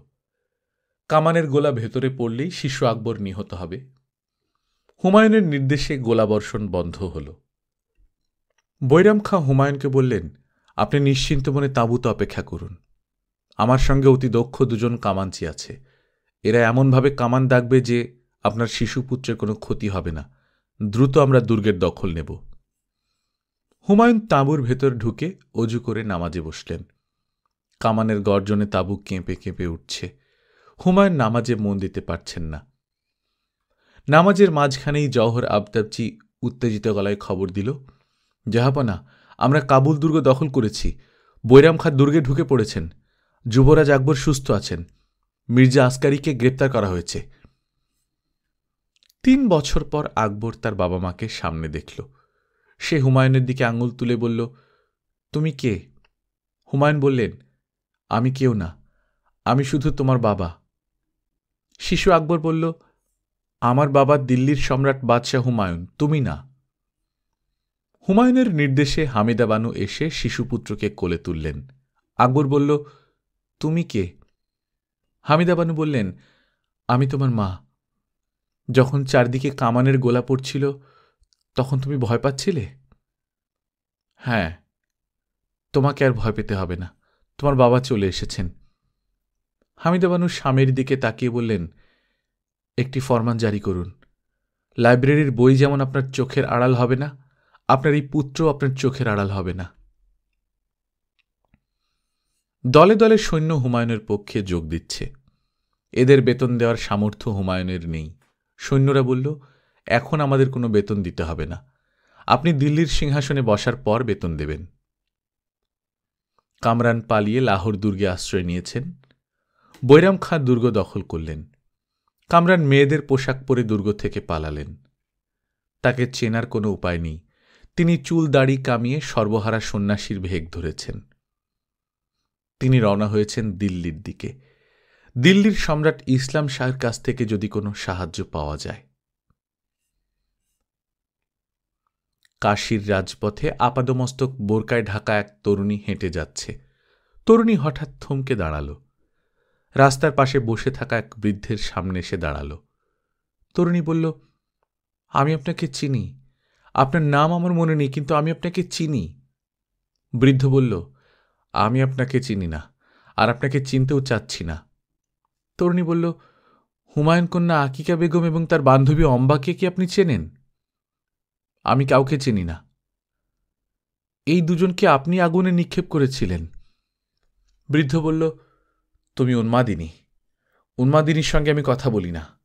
কামানের গোলা ভেতরে পড়লেই শিশু আকবর নিহত হবে। হুমায়ুনের নির্দেশে গোলাবর্ষণ বন্ধ হল। বৈরাম খাঁ হুমায়ুনকে বললেন, আপনি নিশ্চিন্ত মনে তাঁবুতে অপেক্ষা করুন। আমার সঙ্গে অতি দক্ষ 2 জন কামানচি আছে। এরা এমনভাবে কামান দাগবে যে আপনার শিশুপুত্রের কোনো ক্ষতি হবে না। দ্রুত আমরা দুর্গের দখল নেব। হুমায়ুন তাঁবুর ভেতর ঢুকে অজু করে নামাজে বসলেন। কামানের গর্জনে তাঁবু কেঁপে কেঁপে উঠছে। হুমায়ুন নামাজে মন দিতে পারছেন না। নামাজের মাঝখানেই জওহর আফতাবজি উত্তেজিত গলায় খবর দিল, জাহাপনা, আমরা কাবুল দুর্গ দখল করেছি। বৈরাম খাঁ দুর্গে ঢুকে পড়েছেন। যুবরাজ আকবর সুস্থ আছেন। মির্জা আসকারিকে গ্রেপ্তার করা হয়েছে। 3 বছর পর আকবর তার বাবা মাকে সামনে দেখল। সে হুমায়ুনের দিকে আঙুল তুলে বলল, তুমি কে? হুমায়ুন বললেন, আমি কেউ না, আমি শুধু তোমার বাবা। শিশু আকবর বলল, আমার বাবা দিল্লির সম্রাট বাদশাহ হুমায়ুন, তুমি না। হুমায়ুনের নির্দেশে হামিদা বানু এসে শিশুপুত্রকে কোলে তুললেন। আকবর বলল, তুমি কে? হামিদা বানু বললেন, আমি তোমার মা। যখন চারদিকে কামানের গোলা পড়ছিল তখন তুমি ভয় পাচ্ছিলে? হ্যাঁ। তোমাকে আর ভয় পেতে হবে না, তোমার বাবা চলে এসেছেন। হামিদা বানু স্বামীর দিকে তাকিয়ে বললেন, একটি ফরমান জারি করুন। লাইব্রেরির বই যেমন আপনার চোখের আড়াল হবে না, আপনার এই পুত্র আপনার চোখের আড়াল হবে না। দলে দলে সৈন্য হুমায়ুনের পক্ষে যোগ দিচ্ছে। এদের বেতন দেওয়ার সামর্থ্য হুমায়ুনের নেই। সৈন্যরা বলল, এখন আমাদের কোনো বেতন দিতে হবে না, আপনি দিল্লির সিংহাসনে বসার পর বেতন দেবেন। কামরান পালিয়ে লাহোর দুর্গে আশ্রয় নিয়েছেন। বৈরাম খাঁ দুর্গ দখল করলেন। কামরান মেয়েদের পোশাক পরে দুর্গ থেকে পালালেন। তাকে চেনার কোনো উপায় নেই। তিনি চুল দাড়ি কামিয়ে সর্বহারা সন্ন্যাসীর ভেগ ধরেছেন। তিনি রওনা হয়েছেন দিল্লির দিকে। দিল্লির সম্রাট ইসলাম শাহের কাছ থেকে যদি কোনো সাহায্য পাওয়া যায়। কাশীর রাজপথে আপাদমস্তক বোরকায় ঢাকা এক তরুণী হেঁটে যাচ্ছে। তরুণী হঠাৎ থমকে দাঁড়াল। রাস্তার পাশে বসে থাকা এক বৃদ্ধের সামনে এসে দাঁড়াল। তরুণী বলল, আমি আপনাকে চিনি। আপনার নাম আমার মনে নেই, কিন্তু আমি আপনাকে চিনি। বৃদ্ধ বলল, আমি আপনাকে চিনি না, আর আপনাকে চিনতেও চাচ্ছি না। তরুণী বলল, হুমায়ুন কন্যা আকিকা বেগম এবং তার বান্ধবী অম্বাকে কি আপনি চেনেন? আমি কাউকে চিনি না। এই দুজনকে আপনি আগুনে নিক্ষেপ করেছিলেন। বৃদ্ধ বলল, তুমি উন্মাদিনী। উন্মাদিনীর সঙ্গে আমি কথা বলি না।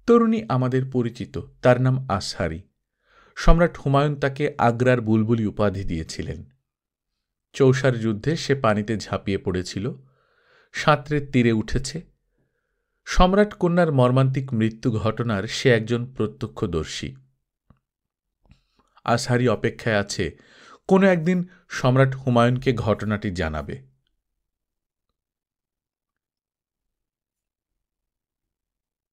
তরুণী আমাদের পরিচিত, তার নাম আসহারি। সম্রাট হুমায়ুন তাকে আগ্রার বুলবুলি উপাধি দিয়েছিলেন। চৌসার যুদ্ধে সে পানিতে ঝাঁপিয়ে পড়েছিল, সাঁতরে তীরে উঠেছে। সম্রাট কন্যার মর্মান্তিক মৃত্যু ঘটনার সে একজন প্রত্যক্ষদর্শী। আসহারি অপেক্ষায় আছে কোনো একদিন সম্রাট হুমায়ুনকে ঘটনাটি জানাবে।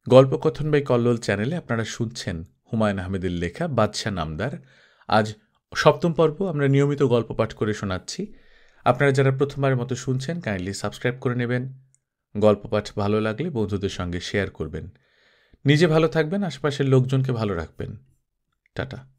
গল্পকথন বাই কল্লোল চ্যানেলে আপনারা শুনছেন হুমায়ুন আহমেদের লেখা বাদশাহ নামদার। আজ 7ম পর্ব। আমরা নিয়মিত গল্প পাঠ করে শোনাচ্ছি। আপনারা যারা প্রথমবারের মতো শুনছেন, কাইন্ডলি সাবস্ক্রাইব করে নেবেন। গল্প পাঠ ভালো লাগলে বন্ধুদের সঙ্গে শেয়ার করবেন। নিজে ভালো থাকবেন, আশেপাশের লোকজনকে ভালো রাখবেন। টাটা।